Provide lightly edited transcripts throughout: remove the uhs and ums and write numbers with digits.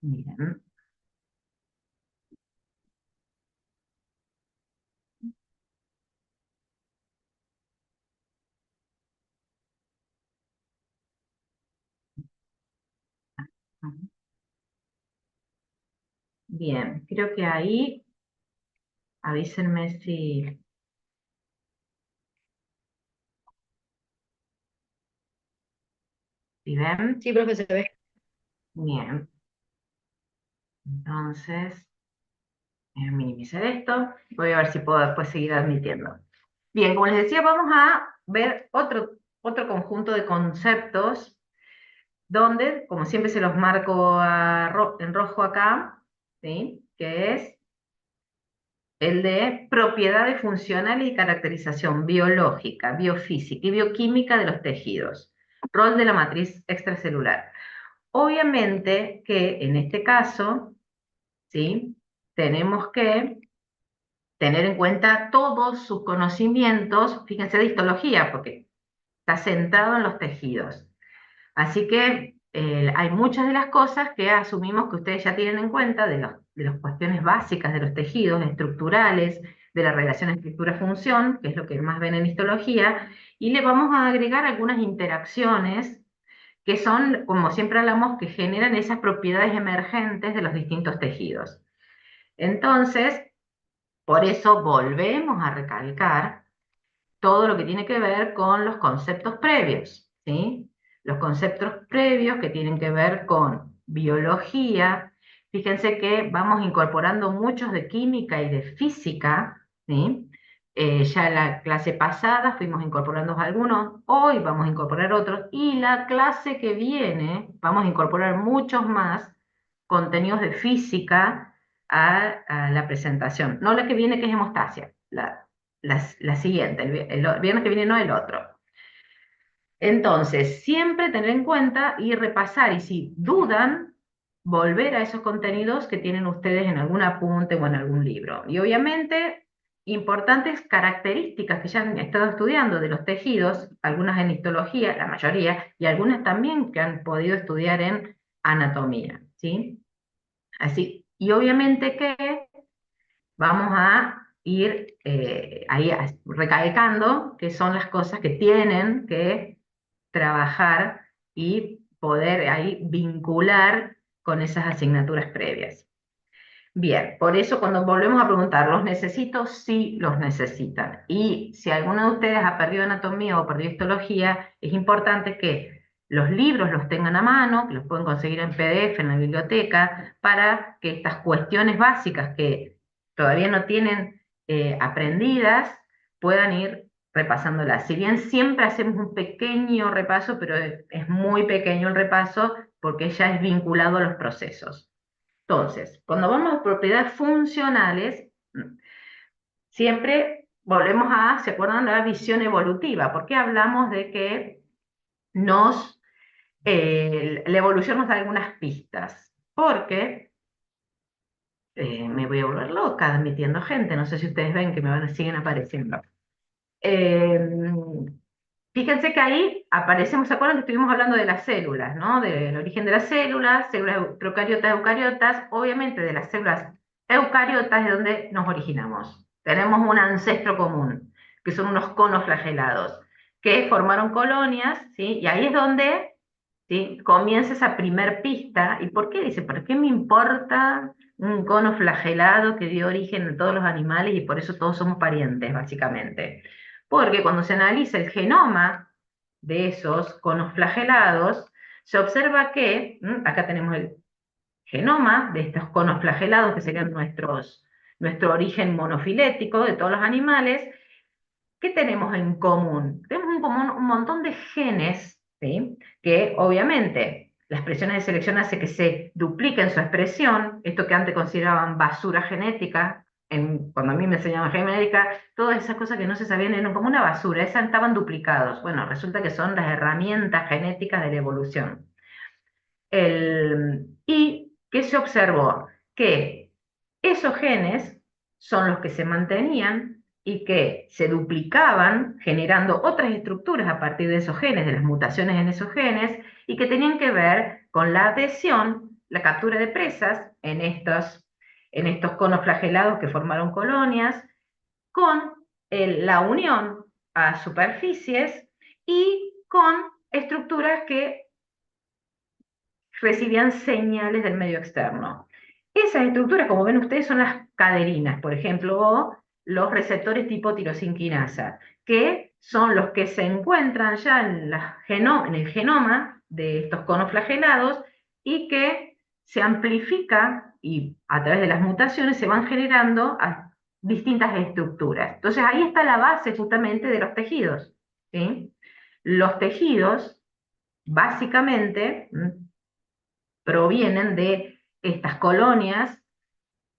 Bien. Bien, creo que ahí avísenme si ven. Sí, profe, se ve. Bien, entonces voy a minimizar esto. Voy a ver si puedo después seguir admitiendo. Bien, como les decía, vamos a ver otro conjunto de conceptos donde, como siempre se los marco en rojo acá, ¿sí? Que es el de propiedades funcionales y caracterización biológica, biofísica y bioquímica de los tejidos. Rol de la matriz extracelular. Obviamente que en este caso, ¿sí? Tenemos que tener en cuenta todos sus conocimientos, fíjense, de histología, porque está centrado en los tejidos. Así que hay muchas de las cosas que asumimos que ustedes ya tienen en cuenta de las cuestiones básicas de los tejidos estructurales, de la relación estructura-función, que es lo que más ven en histología, y le vamos a agregar algunas interacciones que son, como siempre hablamos, que generan esas propiedades emergentes de los distintos tejidos. Entonces, por eso volvemos a recalcar todo lo que tiene que ver con los conceptos previos, ¿sí? Los conceptos previos que tienen que ver con biología. Fíjense que vamos incorporando muchos de química y de física, ¿sí? Ya en la clase pasada fuimos incorporando algunos, hoy vamos a incorporar otros, y la clase que viene vamos a incorporar muchos más contenidos de física a la presentación. No la que viene, que es hemostasia, la siguiente, el viernes que viene, no el otro. Entonces, siempre tener en cuenta y repasar, y si dudan, volver a esos contenidos que tienen ustedes en algún apunte o en algún libro. Y obviamente, importantes características que ya han estado estudiando de los tejidos, algunas en histología, la mayoría, y algunas también que han podido estudiar en anatomía, ¿sí? Así, y obviamente que vamos a ir ahí recalcando qué son las cosas que tienen que trabajar y poder ahí vincular con esas asignaturas previas. Bien, por eso cuando volvemos a preguntar, ¿los necesito? Sí, los necesitan. Y si alguno de ustedes ha perdido anatomía o perdido histología, es importante que los libros los tengan a mano, que los pueden conseguir en PDF en la biblioteca, para que estas cuestiones básicas que todavía no tienen aprendidas puedan ir repasándolas. Si bien siempre hacemos un pequeño repaso, pero es muy pequeño el repaso porque ya es vinculado a los procesos. Entonces, cuando vamos a propiedades funcionales, siempre volvemos a, ¿se acuerdan de la visión evolutiva? ¿Por qué hablamos de que la evolución nos da algunas pistas? Porque me voy a volver loca admitiendo gente, no sé si ustedes ven que siguen apareciendo. Eh, Fíjense que ahí aparecemos, ¿se acuerdan que estuvimos hablando de las células, ¿no? Del origen de las células procariotas, eucariotas, obviamente de las células eucariotas es donde nos originamos. Tenemos un ancestro común, que son unos conos flagelados, que formaron colonias, ¿sí? Y ahí es donde, ¿sí? Comienza esa primer pista. ¿Y por qué? Dice, ¿por qué me importa un cono flagelado que dio origen a todos los animales y por eso todos somos parientes, básicamente? Porque cuando se analiza el genoma de esos conos flagelados, se observa que, acá tenemos el genoma de estos conos flagelados, que serían nuestro origen monofilético de todos los animales. ¿Qué tenemos en común? Tenemos en común un montón de genes, ¿sí? Que obviamente la expresión de selección hace que se dupliquen su expresión, esto que antes consideraban basura genética, cuando a mí me enseñaban genética, todas esas cosas que no se sabían eran como una basura, esas estaban duplicados. Bueno, resulta que son las herramientas genéticas de la evolución. ¿Y qué se observó? Que esos genes son los que se mantenían y que se duplicaban generando otras estructuras a partir de esos genes, de las mutaciones en esos genes, y que tenían que ver con la adhesión, la captura de presas en estos conos flagelados que formaron colonias, con la unión a superficies y con estructuras que recibían señales del medio externo. Esas estructuras, como ven ustedes, son las caderinas, por ejemplo, o los receptores tipo tirosinquinasa, que son los que se encuentran ya en el genoma de estos conos flagelados y que se amplifica y a través de las mutaciones se van generando distintas estructuras. Entonces ahí está la base justamente de los tejidos, ¿sí? Los tejidos, básicamente, provienen de estas colonias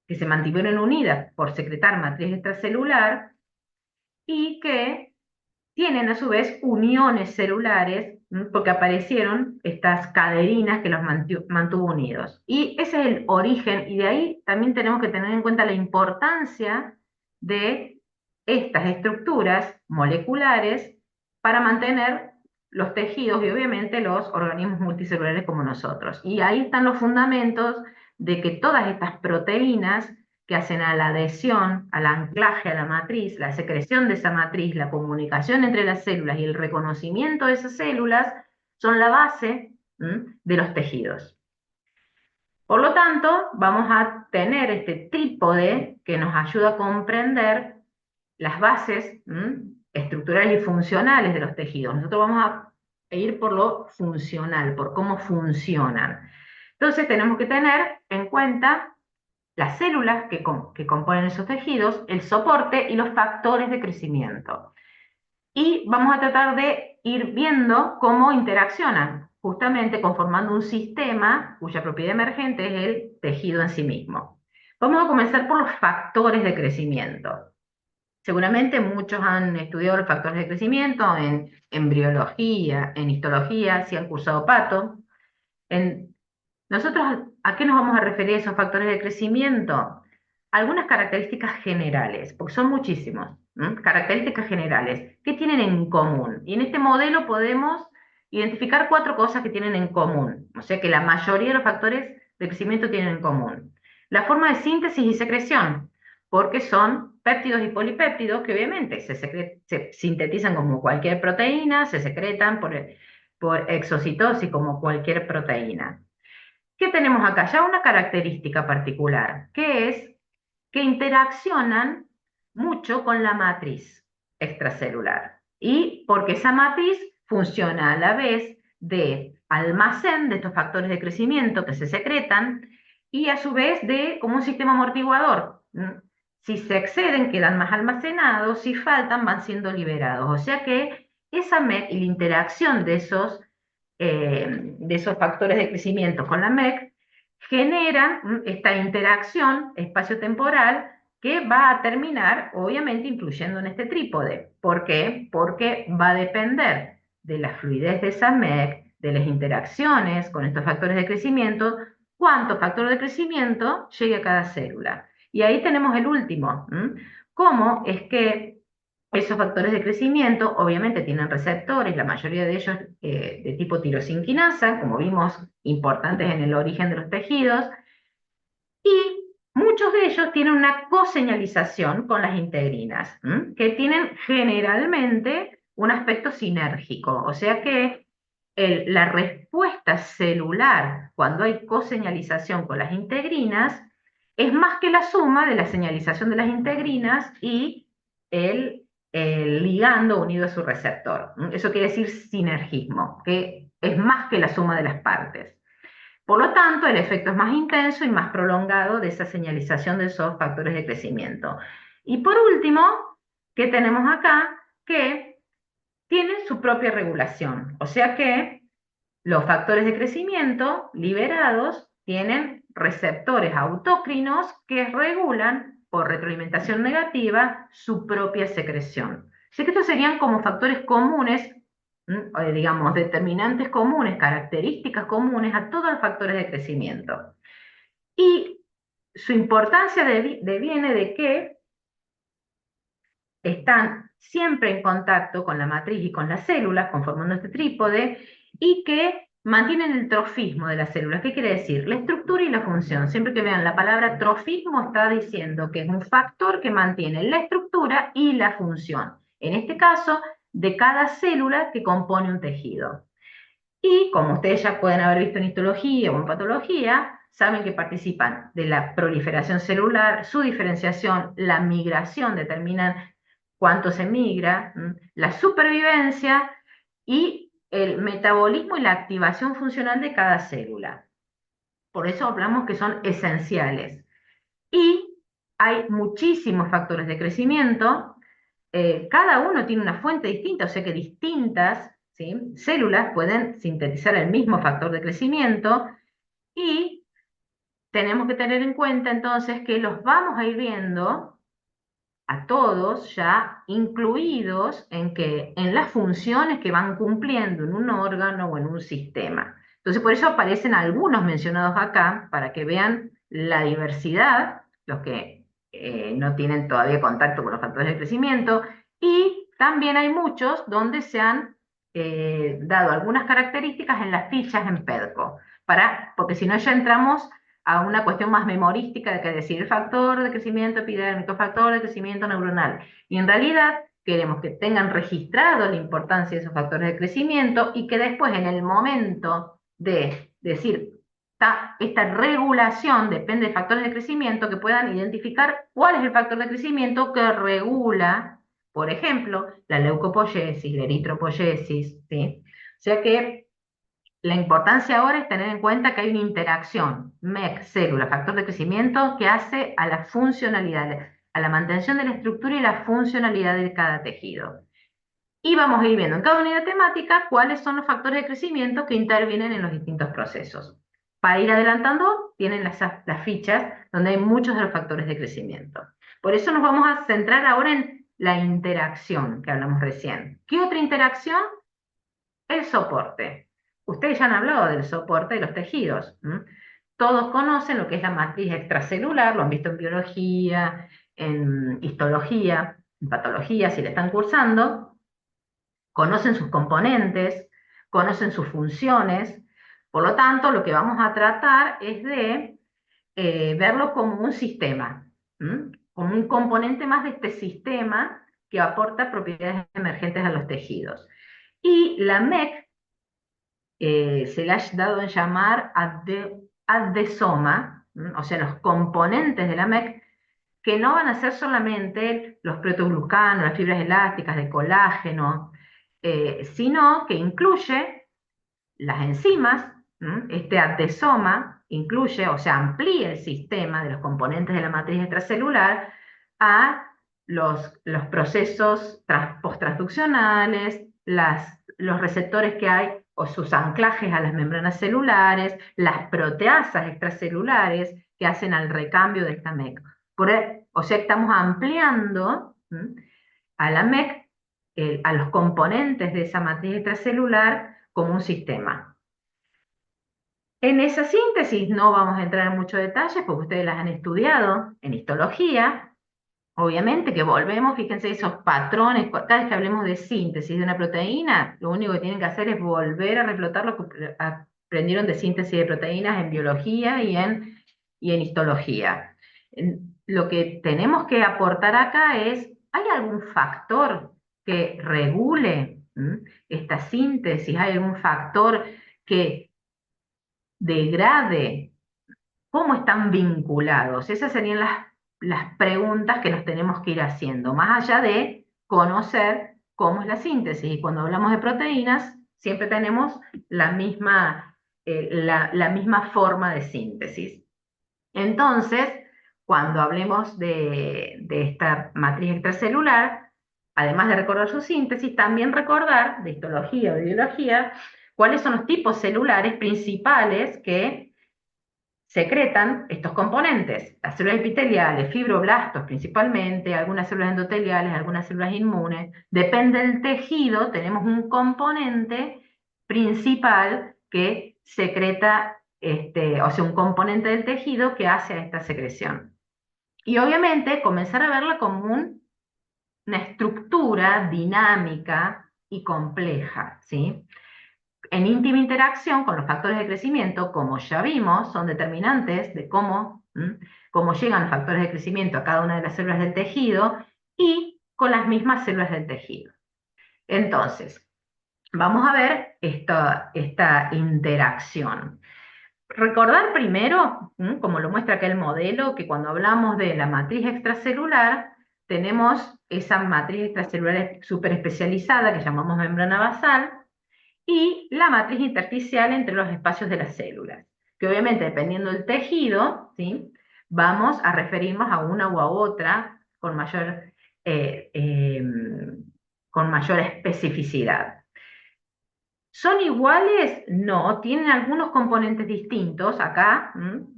que se mantuvieron unidas por secretar matriz extracelular y que tienen a su vez uniones celulares, porque aparecieron estas caderinas que los mantuvo unidos. Y ese es el origen, y de ahí también tenemos que tener en cuenta la importancia de estas estructuras moleculares para mantener los tejidos y obviamente los organismos multicelulares como nosotros. Y ahí están los fundamentos de que todas estas proteínas que hacen a la adhesión, al anclaje a la matriz, la secreción de esa matriz, la comunicación entre las células y el reconocimiento de esas células, son la base de los tejidos. Por lo tanto, vamos a tener este trípode que nos ayuda a comprender las bases estructurales y funcionales de los tejidos. Nosotros vamos a ir por lo funcional, por cómo funcionan. Entonces tenemos que tener en cuenta las células que componen esos tejidos, el soporte y los factores de crecimiento. Y vamos a tratar de ir viendo cómo interaccionan, justamente conformando un sistema cuya propiedad emergente es el tejido en sí mismo. Vamos a comenzar por los factores de crecimiento. Seguramente muchos han estudiado los factores de crecimiento en embriología, en histología, si han cursado pato. Nosotros, ¿a qué nos vamos a referir esos factores de crecimiento? Algunas características generales, porque son muchísimos. Características generales. ¿Qué tienen en común? Y en este modelo podemos identificar 4 cosas que tienen en común. O sea que la mayoría de los factores de crecimiento tienen en común. La forma de síntesis y secreción, porque son péptidos y polipéptidos que obviamente se sintetizan como cualquier proteína, se secretan por exocitosis como cualquier proteína. ¿Qué tenemos acá? Ya una característica particular, que es que interaccionan mucho con la matriz extracelular. Y porque esa matriz funciona a la vez de almacén de estos factores de crecimiento que se secretan y a su vez de como un sistema amortiguador. Si se exceden, quedan más almacenados, si faltan, van siendo liberados. O sea que esa y la interacción de esos factores de crecimiento con la MEC generan esta interacción espacio-temporal que va a terminar, obviamente, influyendo en este trípode. ¿Por qué? Porque va a depender de la fluidez de esa MEC, de las interacciones con estos factores de crecimiento, cuánto factor de crecimiento llegue a cada célula. Y ahí tenemos el último. ¿Cómo es que esos factores de crecimiento obviamente tienen receptores, la mayoría de ellos de tipo tirosinquinasa, como vimos, importantes en el origen de los tejidos, y muchos de ellos tienen una coseñalización con las integrinas, que tienen generalmente un aspecto sinérgico, o sea que la respuesta celular cuando hay coseñalización con las integrinas es más que la suma de la señalización de las integrinas y el ligando unido a su receptor. Eso quiere decir sinergismo, que es más que la suma de las partes. Por lo tanto, el efecto es más intenso y más prolongado de esa señalización de esos factores de crecimiento. Y por último, ¿qué tenemos acá? Que tienen su propia regulación. O sea que los factores de crecimiento liberados tienen receptores autócrinos que regulan por retroalimentación negativa su propia secreción. Así que estos serían como factores comunes, digamos, determinantes comunes, características comunes a todos los factores de crecimiento. Y su importancia deviene de que están siempre en contacto con la matriz y con las células, conformando este trípode, y que mantienen el trofismo de las células. ¿Qué quiere decir? La estructura y la función. Siempre que vean la palabra trofismo está diciendo que es un factor que mantiene la estructura y la función. En este caso, de cada célula que compone un tejido. Y como ustedes ya pueden haber visto en histología o en patología, saben que participan de la proliferación celular, su diferenciación, la migración, determinan cuánto se migra, la supervivencia y el metabolismo y la activación funcional de cada célula. Por eso hablamos que son esenciales. Y hay muchísimos factores de crecimiento, cada uno tiene una fuente distinta, o sea que distintas, ¿sí?, células pueden sintetizar el mismo factor de crecimiento y tenemos que tener en cuenta entonces que los vamos a ir viendo a todos ya incluidos en las funciones que van cumpliendo en un órgano o en un sistema. Entonces por eso aparecen algunos mencionados acá, para que vean la diversidad, los que no tienen todavía contacto con los factores de crecimiento, y también hay muchos donde se han dado algunas características en las fichas en PEDCO, porque si no ya entramos a una cuestión más memorística de que decir el factor de crecimiento epidérmico, factor de crecimiento neuronal. Y en realidad queremos que tengan registrado la importancia de esos factores de crecimiento y que después en el momento de decir esta regulación depende de factores de crecimiento, que puedan identificar cuál es el factor de crecimiento que regula, por ejemplo, la leucopoiesis, la eritropoiesis, ¿sí? O sea que la importancia ahora es tener en cuenta que hay una interacción MEC, célula, factor de crecimiento, que hace a la funcionalidad, a la mantención de la estructura y la funcionalidad de cada tejido. Y vamos a ir viendo en cada unidad temática cuáles son los factores de crecimiento que intervienen en los distintos procesos. Para ir adelantando, tienen las fichas donde hay muchos de los factores de crecimiento. Por eso nos vamos a centrar ahora en la interacción que hablamos recién. ¿Qué otra interacción? El soporte. Ustedes ya han hablado del soporte de los tejidos. Todos conocen lo que es la matriz extracelular, lo han visto en biología, en histología, en patología, si le están cursando. Conocen sus componentes, conocen sus funciones. Por lo tanto, lo que vamos a tratar es de verlo como un sistema, como un componente más de este sistema que aporta propiedades emergentes a los tejidos. Y la MEC se le ha dado en llamar addesoma, o sea, los componentes de la MEC, que no van a ser solamente los proteoglucanos, las fibras elásticas de colágeno, sino que incluye las enzimas. Este addesoma incluye, o sea, amplía el sistema de los componentes de la matriz extracelular a los procesos posttransduccionales, los receptores que hay o sus anclajes a las membranas celulares, las proteasas extracelulares que hacen al recambio de esta MEC. O sea, estamos ampliando a la MEC, a los componentes de esa matriz extracelular como un sistema. En esa síntesis no vamos a entrar en muchos detalles porque ustedes las han estudiado en histología. Obviamente que volvemos, fíjense esos patrones, cada vez que hablemos de síntesis de una proteína, lo único que tienen que hacer es volver a reflotar lo que aprendieron de síntesis de proteínas en biología y en histología. Lo que tenemos que aportar acá es, ¿hay algún factor que regule esta síntesis? ¿Hay algún factor que degrade? ¿Cómo están vinculados? Esas serían las preguntas que nos tenemos que ir haciendo, más allá de conocer cómo es la síntesis. Y cuando hablamos de proteínas, siempre tenemos la misma forma de síntesis. Entonces, cuando hablemos de esta matriz extracelular, además de recordar su síntesis, también recordar, de histología o de biología, cuáles son los tipos celulares principales que secretan estos componentes, las células epiteliales, fibroblastos principalmente, algunas células endoteliales, algunas células inmunes. Depende del tejido, tenemos un componente principal que secreta, o sea, un componente del tejido que hace esta secreción. Y obviamente comenzar a verla como una estructura dinámica y compleja, ¿sí? en íntima interacción con los factores de crecimiento, como ya vimos, son determinantes de cómo llegan los factores de crecimiento a cada una de las células del tejido y con las mismas células del tejido. Entonces, vamos a ver esta interacción. Recordar primero, como lo muestra acá el modelo, que cuando hablamos de la matriz extracelular, tenemos esa matriz extracelular superespecializada que llamamos membrana basal, y la matriz intersticial entre los espacios de las células, que obviamente dependiendo del tejido, ¿sí?, vamos a referirnos a una u a otra con mayor especificidad. ¿Son iguales? No, tienen algunos componentes distintos. Acá,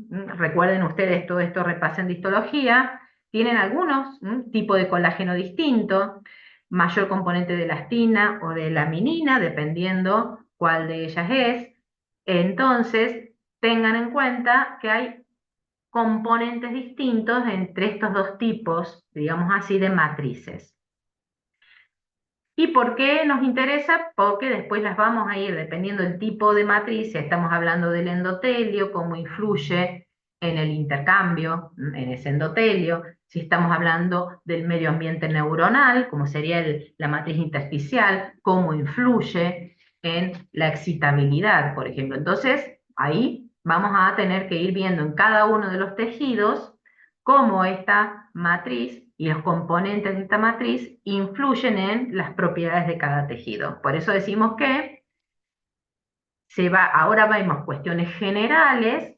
recuerden ustedes, todo esto repasen de histología, tienen algunos tipo de colágeno distinto, mayor componente de elastina o de laminina, dependiendo cuál de ellas es. Entonces, tengan en cuenta que hay componentes distintos entre estos dos tipos, digamos así, de matrices. ¿Y por qué nos interesa? Porque después las vamos a ir, dependiendo del tipo de matriz, si estamos hablando del endotelio, cómo influye en el intercambio, en ese endotelio, si estamos hablando del medio ambiente neuronal, como sería la matriz intersticial, cómo influye en la excitabilidad, por ejemplo. Entonces, ahí vamos a tener que ir viendo en cada uno de los tejidos cómo esta matriz y los componentes de esta matriz influyen en las propiedades de cada tejido. Por eso decimos que ahora vemos cuestiones generales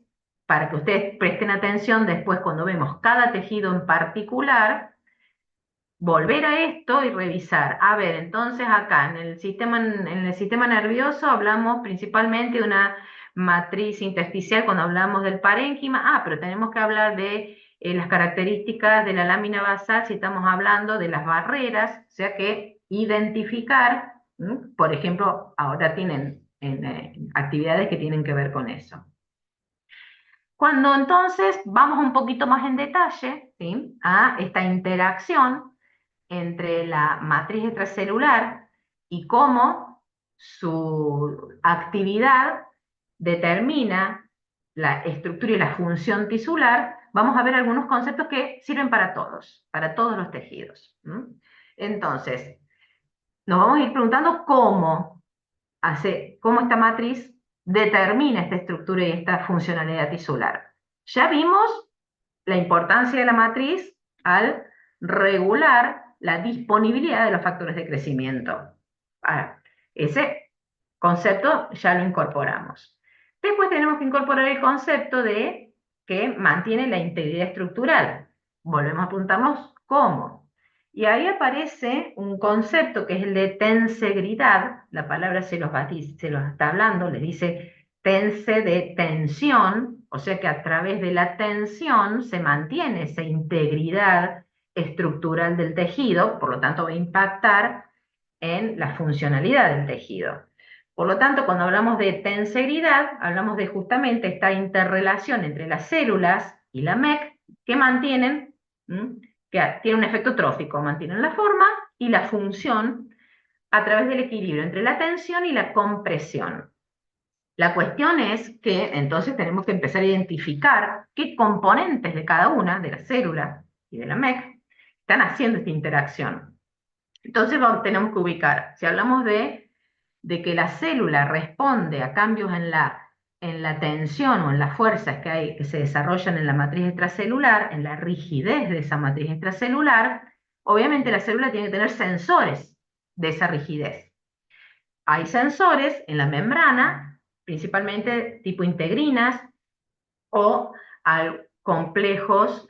para que ustedes presten atención después cuando vemos cada tejido en particular, volver a esto y revisar. A ver, entonces acá en el sistema nervioso hablamos principalmente de una matriz intersticial cuando hablamos del parénquima. Pero tenemos que hablar de las características de la lámina basal si estamos hablando de las barreras, o sea que identificar, por ejemplo, ahora tienen actividades que tienen que ver con eso. Cuando entonces vamos un poquito más en detalle, ¿sí?, a esta interacción entre la matriz extracelular y cómo su actividad determina la estructura y la función tisular, vamos a ver algunos conceptos que sirven para todos los tejidos. Entonces, nos vamos a ir preguntando cómo esta matriz determina esta estructura y esta funcionalidad tisular. Ya vimos la importancia de la matriz al regular la disponibilidad de los factores de crecimiento. Ese concepto ya lo incorporamos. Después tenemos que incorporar el concepto de que mantiene la integridad estructural. Volvemos a preguntarnos cómo. Y ahí aparece un concepto que es el de tensegridad. La palabra se los está hablando, le dice tense de tensión, o sea que a través de la tensión se mantiene esa integridad estructural del tejido, por lo tanto va a impactar en la funcionalidad del tejido. Por lo tanto, cuando hablamos de tensegridad, hablamos de justamente esta interrelación entre las células y la MEC que mantienen, que tiene un efecto trófico, mantienen la forma y la función a través del equilibrio entre la tensión y la compresión. La cuestión es que entonces tenemos que empezar a identificar qué componentes de cada una, de la célula y de la MEC, están haciendo esta interacción. Entonces tenemos que ubicar, si hablamos de que la célula responde a cambios en la tensión o en las fuerzas que se desarrollan en la matriz extracelular, en la rigidez de esa matriz extracelular, obviamente la célula tiene que tener sensores de esa rigidez. Hay sensores en la membrana, principalmente tipo integrinas o complejos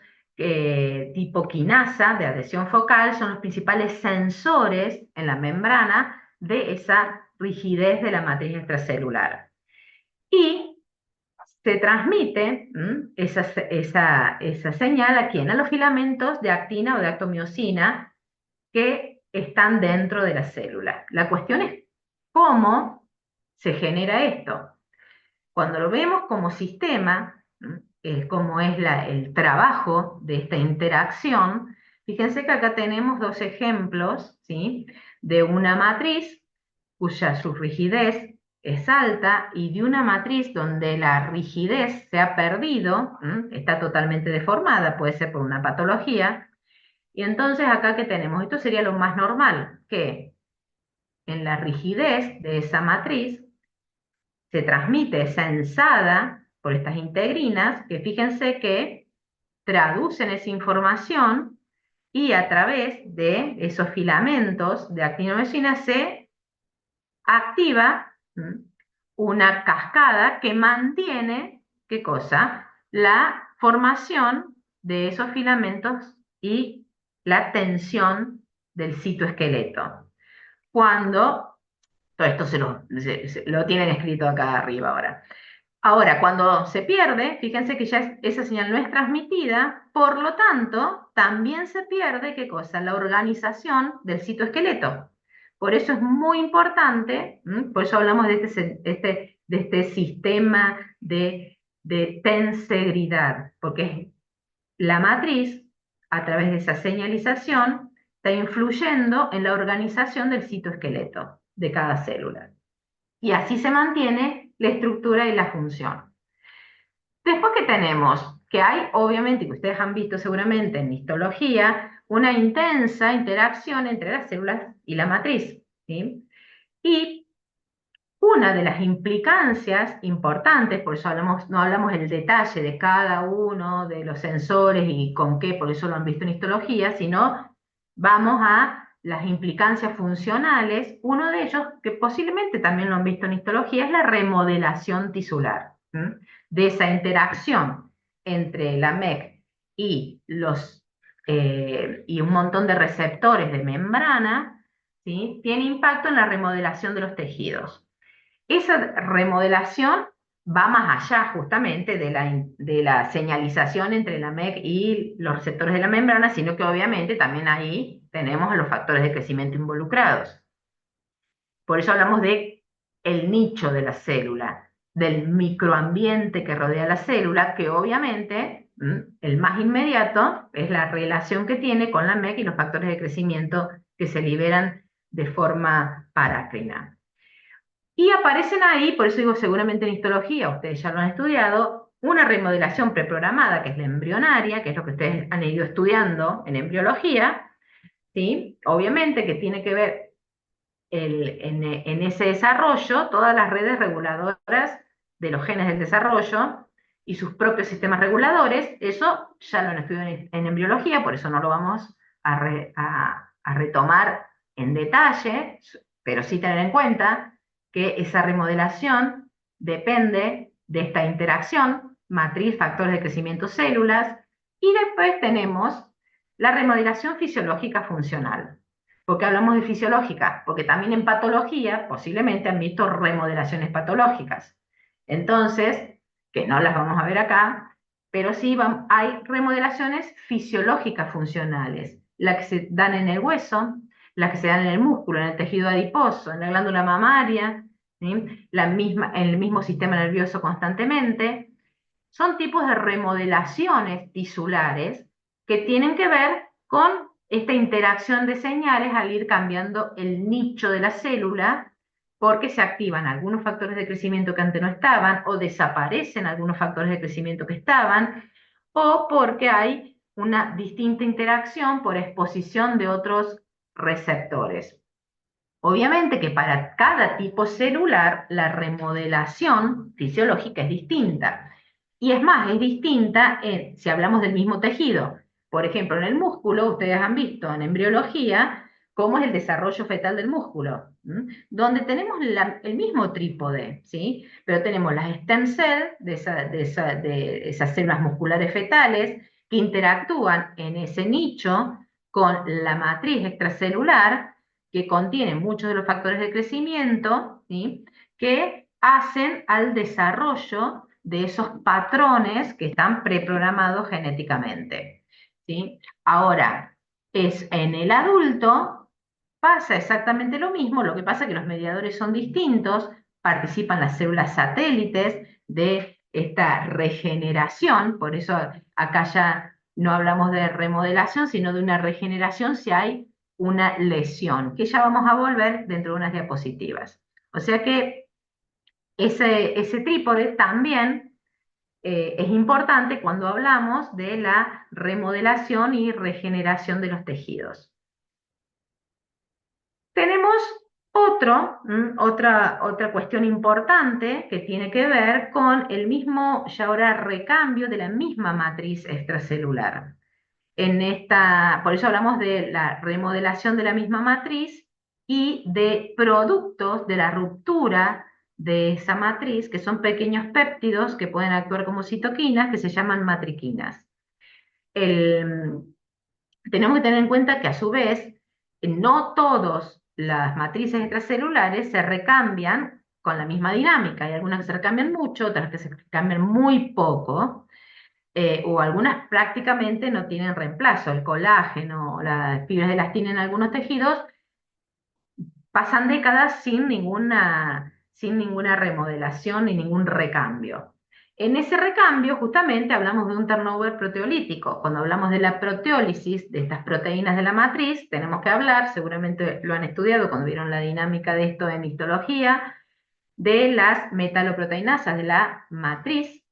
tipo quinasa de adhesión focal, son los principales sensores en la membrana de esa rigidez de la matriz extracelular. Y se transmite esa señal aquí a los filamentos de actina o de actomiosina que están dentro de la célula. La cuestión es cómo se genera esto. Cuando lo vemos como sistema, cómo es el trabajo de esta interacción, fíjense que acá tenemos dos ejemplos, ¿sí?, de una matriz cuya su rigidez es alta y de una matriz donde la rigidez se ha perdido, está totalmente deformada, puede ser por una patología, y entonces acá ¿qué tenemos? Esto sería lo más normal, que en la rigidez de esa matriz se transmite esa enzada por estas integrinas, que fíjense que traducen esa información y a través de esos filamentos de actinomicina se activa una cascada que mantiene, ¿qué cosa? La formación de esos filamentos y la tensión del citoesqueleto. Cuando, todo esto lo tienen escrito acá arriba ahora. Ahora, cuando se pierde, fíjense que ya esa señal no es transmitida, por lo tanto, también se pierde, ¿qué cosa? La organización del citoesqueleto. Por eso es muy importante, por eso hablamos de este sistema de tensegridad, porque la matriz, a través de esa señalización, está influyendo en la organización del citoesqueleto de cada célula. Y así se mantiene la estructura y la función. Después, ¿qué tenemos? Que hay, obviamente, que ustedes han visto seguramente en histología, una intensa interacción entre las células y la matriz, ¿sí? Y una de las implicancias importantes, por eso no hablamos del detalle de cada uno de los sensores y con qué, por eso lo han visto en histología, sino vamos a las implicancias funcionales. Uno de ellos, que posiblemente también lo han visto en histología, es la remodelación tisular, de esa interacción entre la MEC y, y un montón de receptores de membrana, ¿sí? Tiene impacto en la remodelación de los tejidos. Esa remodelación va más allá justamente de la señalización entre la MEC y los receptores de la membrana, sino que obviamente también ahí tenemos los factores de crecimiento involucrados. Por eso hablamos de el nicho de la célula, del microambiente que rodea la célula, que obviamente el más inmediato es la relación que tiene con la MEC y los factores de crecimiento que se liberan de forma parácrina. Y aparecen ahí, por eso digo seguramente en histología, ustedes ya lo han estudiado, una remodelación preprogramada, que es la embrionaria, que es lo que ustedes han ido estudiando en embriología, ¿sí? Obviamente que tiene que ver en ese desarrollo todas las redes reguladoras de los genes del desarrollo y sus propios sistemas reguladores. Eso ya lo han estudiado en embriología, por eso no lo vamos a retomar en detalle, pero sí tener en cuenta que esa remodelación depende de esta interacción, matriz, factores de crecimiento, células, y después tenemos la remodelación fisiológica funcional. ¿Por qué hablamos de fisiológica? Porque también en patología posiblemente han visto remodelaciones patológicas. Entonces, que no las vamos a ver acá, pero sí hay remodelaciones fisiológicas funcionales, las que se dan en el hueso, las que se dan en el músculo, en el tejido adiposo, en la glándula mamaria, ¿sí? En el mismo sistema nervioso constantemente. Son tipos de remodelaciones tisulares que tienen que ver con esta interacción de señales al ir cambiando el nicho de la célula, porque se activan algunos factores de crecimiento que antes no estaban, o desaparecen algunos factores de crecimiento que estaban, o porque hay una distinta interacción por exposición de otros receptores. Obviamente que para cada tipo celular la remodelación fisiológica es distinta. Y es más, es distinta si hablamos del mismo tejido. Por ejemplo, en el músculo, ustedes han visto en embriología cómo es el desarrollo fetal del músculo, donde tenemos el mismo trípode, ¿sí? Pero tenemos las stem cells de esas células musculares fetales que interactúan en ese nicho con la matriz extracelular que contiene muchos de los factores de crecimiento, ¿sí? Que hacen al desarrollo de esos patrones que están preprogramados genéticamente, ¿sí? Ahora, en el adulto pasa exactamente lo mismo, lo que pasa es que los mediadores son distintos, participan las células satélites de esta regeneración, por eso acá ya no hablamos de remodelación, sino de una regeneración si hay una lesión, que ya vamos a volver dentro de unas diapositivas. O sea que Ese trípode también es importante cuando hablamos de la remodelación y regeneración de los tejidos. Tenemos otra cuestión importante que tiene que ver con el mismo, ya ahora, recambio de la misma matriz extracelular. Por eso hablamos de la remodelación de la misma matriz y de productos de la ruptura de esa matriz, que son pequeños péptidos que pueden actuar como citoquinas, que se llaman matriquinas. Tenemos que tener en cuenta que a su vez, no todas las matrices extracelulares se recambian con la misma dinámica. Hay algunas que se recambian mucho, otras que se recambian muy poco, o algunas prácticamente no tienen reemplazo. El colágeno, las fibras de elastina en algunos tejidos pasan décadas sin ninguna remodelación ni ningún recambio. En ese recambio, justamente, hablamos de un turnover proteolítico. Cuando hablamos de la proteólisis de estas proteínas de la matriz, tenemos que hablar, seguramente lo han estudiado cuando vieron la dinámica de esto en histología, de las metaloproteinasas de la matriz,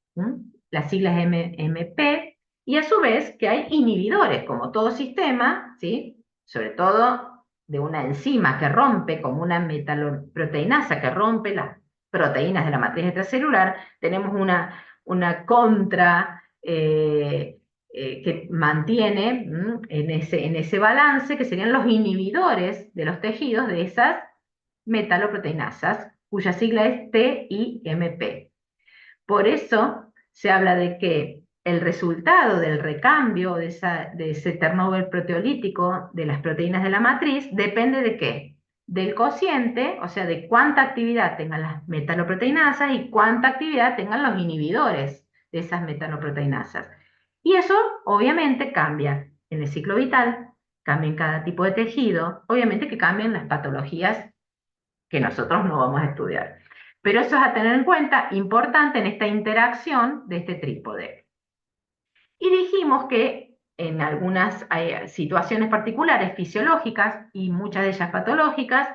las siglas MP, y a su vez que hay inhibidores, como todo sistema, ¿sí? Sobre todo de una enzima que rompe, como una metaloproteinasa que rompe las proteínas de la matriz extracelular, tenemos una contra que mantiene en ese balance, que serían los inhibidores de los tejidos de esas metaloproteinasas, cuya sigla es TIMP. Por eso se habla de que el resultado del recambio de ese turnover proteolítico de las proteínas de la matriz depende de qué? Del cociente, o sea, de cuánta actividad tengan las metaloproteinasas y cuánta actividad tengan los inhibidores de esas metaloproteinasas. Y eso obviamente cambia en el ciclo vital, cambia en cada tipo de tejido, obviamente que cambian las patologías que nosotros no vamos a estudiar. Pero eso es a tener en cuenta, importante en esta interacción de este trípode. Y dijimos que en algunas situaciones particulares fisiológicas y muchas de ellas patológicas,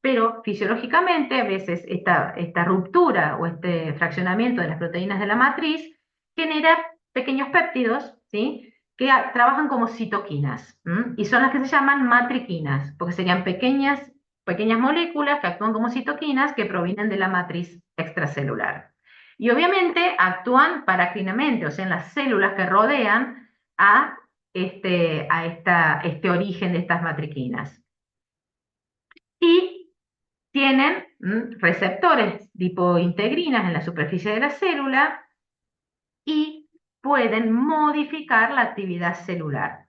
pero fisiológicamente a veces esta ruptura o este fraccionamiento de las proteínas de la matriz genera pequeños péptidos, ¿sí? Que trabajan como citoquinas, y son las que se llaman matriquinas, porque serían pequeñas moléculas que actúan como citoquinas que provienen de la matriz extracelular. Y obviamente actúan paraclinamente, o sea, en las células que rodean a este origen de estas matriquinas. Y tienen receptores tipo integrinas en la superficie de la célula y pueden modificar la actividad celular.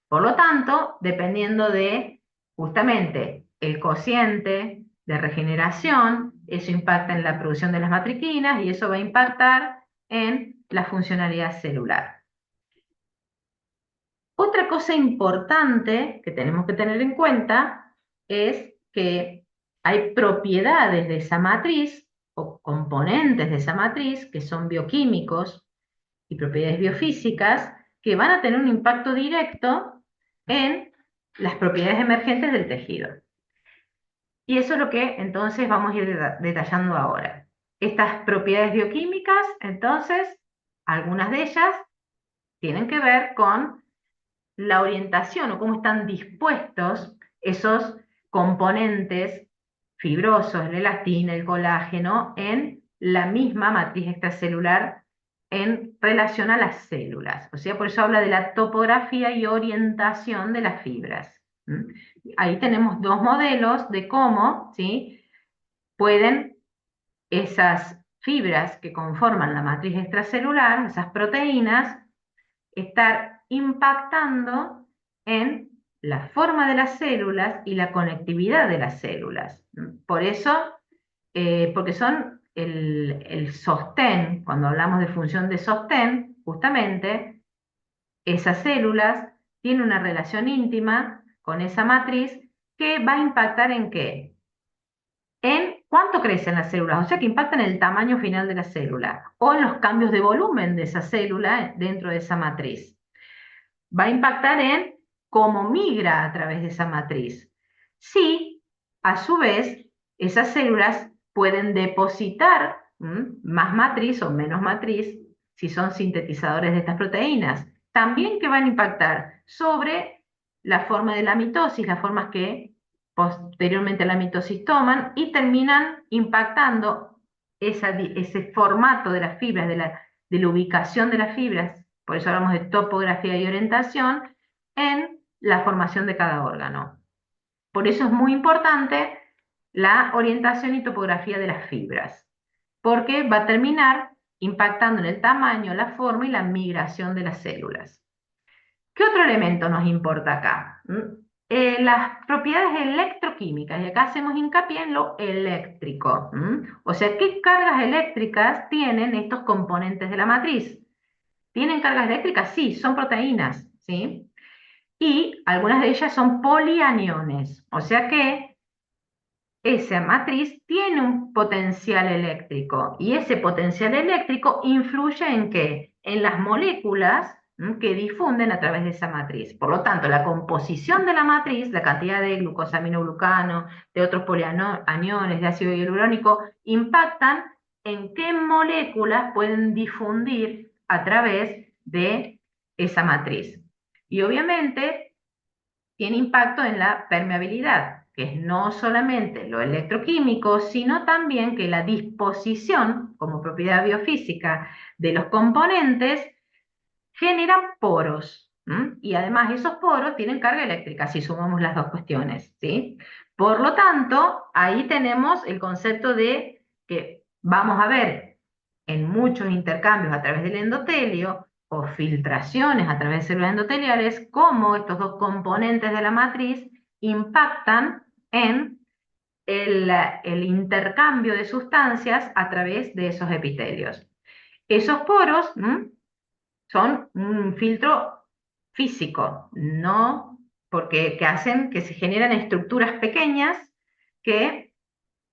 Por lo tanto, dependiendo de justamente el cociente de regeneración, eso impacta en la producción de las matriquinas y eso va a impactar en la funcionalidad celular. Otra cosa importante que tenemos que tener en cuenta es que hay propiedades de esa matriz o componentes de esa matriz que son bioquímicos y propiedades biofísicas que van a tener un impacto directo en las propiedades emergentes del tejido. Y eso es lo que entonces vamos a ir detallando ahora. Estas propiedades bioquímicas, entonces, algunas de ellas tienen que ver con la orientación o cómo están dispuestos esos componentes fibrosos, la elastina, el colágeno, en la misma matriz extracelular en relación a las células. O sea, por eso habla de la topografía y orientación de las fibras. Ahí tenemos dos modelos de cómo, ¿sí?, pueden esas fibras que conforman la matriz extracelular, esas proteínas, estar impactando en la forma de las células y la conectividad de las células. Por eso, porque son el sostén, cuando hablamos de función de sostén, justamente, esas células tienen una relación íntima con esa matriz que va a impactar ¿en qué? En cuánto crecen las células, o sea que impacta en el tamaño final de la célula o en los cambios de volumen de esa célula dentro de esa matriz. Va a impactar en cómo migra a través de esa matriz. Si, a su vez, esas células pueden depositar más matriz o menos matriz, si son sintetizadores de estas proteínas. También que van a impactar sobre la forma de la mitosis, las formas que posteriormente la mitosis toman, y terminan impactando ese formato de las fibras, de la ubicación de las fibras, por eso hablamos de topografía y orientación, en la formación de cada órgano. Por eso es muy importante la orientación y topografía de las fibras, porque va a terminar impactando en el tamaño, la forma y la migración de las células. ¿Qué otro elemento nos importa acá? Las propiedades electroquímicas, y acá hacemos hincapié en lo eléctrico. O sea, ¿qué cargas eléctricas tienen estos componentes de la matriz? ¿Tienen cargas eléctricas? Sí, son proteínas, ¿sí? Y algunas de ellas son polianiones, o sea que esa matriz tiene un potencial eléctrico, y ese potencial eléctrico influye ¿en qué? En las moléculas que difunden a través de esa matriz. Por lo tanto, la composición de la matriz, la cantidad de glucosaminoglucano, de otros polianiones, de ácido hialurónico, impactan en qué moléculas pueden difundir a través de esa matriz. Y obviamente tiene impacto en la permeabilidad, que es no solamente lo electroquímico, sino también que la disposición, como propiedad biofísica, de los componentes generan poros. Y además esos poros tienen carga eléctrica, si sumamos las dos cuestiones, ¿sí? Por lo tanto, ahí tenemos el concepto de que vamos a ver en muchos intercambios a través del endotelio o filtraciones a través de células endoteliales, cómo estos dos componentes de la matriz impactan en el intercambio de sustancias a través de esos epitelios. Esos poros son un filtro físico, no porque que hacen que se generan estructuras pequeñas que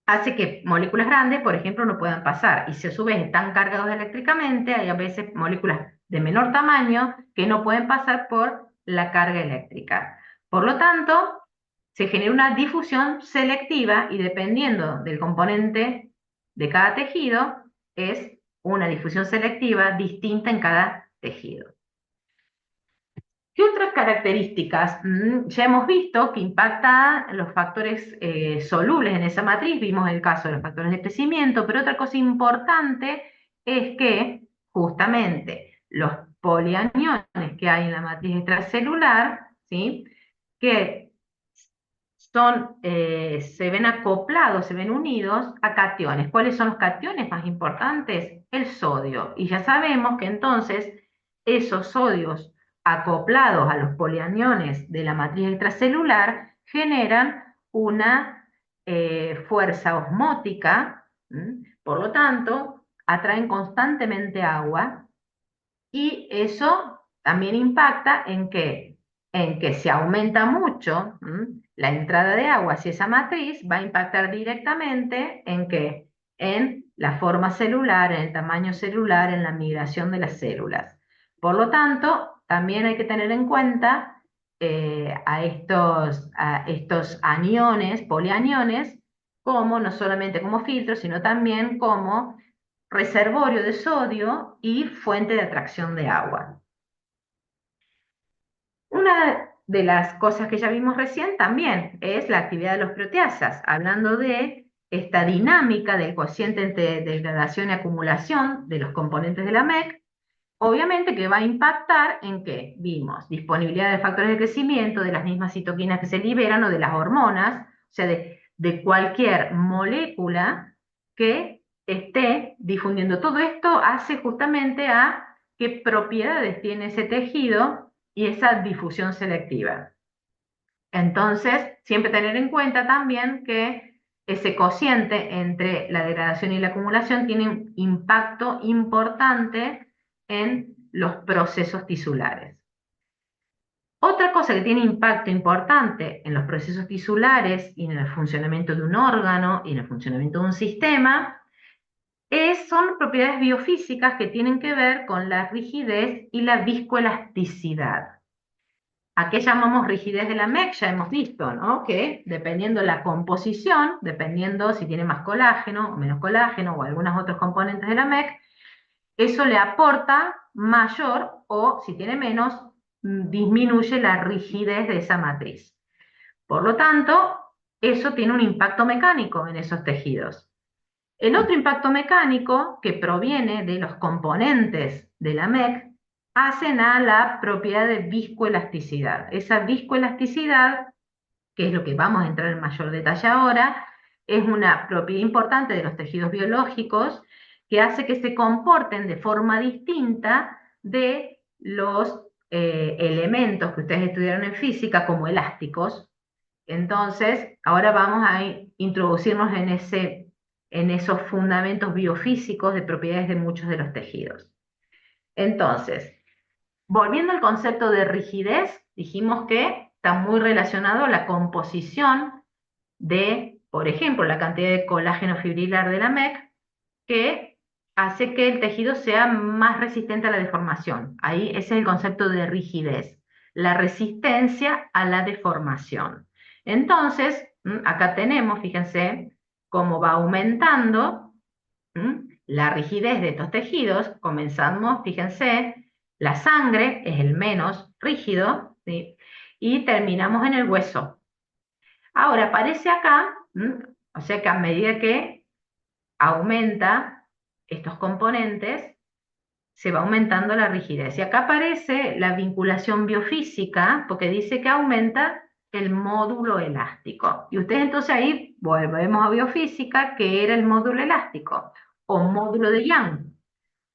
hace que moléculas grandes, por ejemplo, no puedan pasar. Y si a su vez están cargados eléctricamente, hay a veces moléculas de menor tamaño que no pueden pasar por la carga eléctrica. Por lo tanto, se genera una difusión selectiva y dependiendo del componente de cada tejido, es una difusión selectiva distinta en cada tejido. ¿Qué otras características? Ya hemos visto que impactan los factores solubles en esa matriz, vimos el caso de los factores de crecimiento, pero otra cosa importante es que justamente los polianiones que hay en la matriz extracelular, ¿sí? Que se ven acoplados, se ven unidos a cationes. ¿Cuáles son los cationes más importantes? El sodio. Y ya sabemos que entonces esos sodios acoplados a los polianiones de la matriz extracelular generan una fuerza osmótica, por lo tanto, atraen constantemente agua, y eso también impacta en que si aumenta mucho la entrada de agua hacia esa matriz, va a impactar directamente en que en la forma celular, en el tamaño celular, en la migración de las células. Por lo tanto, también hay que tener en cuenta a estos aniones, polianiones, como no solamente como filtro, sino también como reservorio de sodio y fuente de atracción de agua. Una de las cosas que ya vimos recién también es la actividad de los proteasas, hablando de esta dinámica del cociente entre degradación y acumulación de los componentes de la MEC, obviamente que va a impactar en qué vimos disponibilidad de factores de crecimiento, de las mismas citoquinas que se liberan o de las hormonas, o sea, de cualquier molécula que esté difundiendo. Todo esto hace justamente a qué propiedades tiene ese tejido y esa difusión selectiva. Entonces, siempre tener en cuenta también que ese cociente entre la degradación y la acumulación tiene un impacto importante en los procesos tisulares. Otra cosa que tiene impacto importante en los procesos tisulares y en el funcionamiento de un órgano y en el funcionamiento de un sistema son propiedades biofísicas que tienen que ver con la rigidez y la viscoelasticidad. ¿A qué llamamos rigidez de la MEC? Ya hemos visto, ¿no? Que dependiendo la composición, dependiendo si tiene más colágeno o menos colágeno o algunos otros componentes de la MEC, eso le aporta mayor o si tiene menos, disminuye la rigidez de esa matriz. Por lo tanto, eso tiene un impacto mecánico en esos tejidos. El otro impacto mecánico que proviene de los componentes de la MEC hacen a la propiedad de viscoelasticidad. Esa viscoelasticidad, que es lo que vamos a entrar en mayor detalle ahora, es una propiedad importante de los tejidos biológicos que hace que se comporten de forma distinta de los elementos que ustedes estudiaron en física como elásticos. Entonces, ahora vamos a introducirnos en esos fundamentos biofísicos de propiedades de muchos de los tejidos. Entonces, volviendo al concepto de rigidez, dijimos que está muy relacionado a la composición de, por ejemplo, la cantidad de colágeno fibrilar de la MEC, que hace que el tejido sea más resistente a la deformación. Ahí ese es el concepto de rigidez, la resistencia a la deformación. Entonces, acá tenemos, fíjense, cómo va aumentando la rigidez de estos tejidos. Comenzamos, fíjense, la sangre es el menos rígido, ¿sí? Y terminamos en el hueso. Ahora aparece acá, o sea que a medida que aumenta estos componentes, se va aumentando la rigidez. Y acá aparece la vinculación biofísica, porque dice que aumenta el módulo elástico. Y ustedes entonces ahí volvemos a biofísica, que era el módulo elástico, o módulo de Young.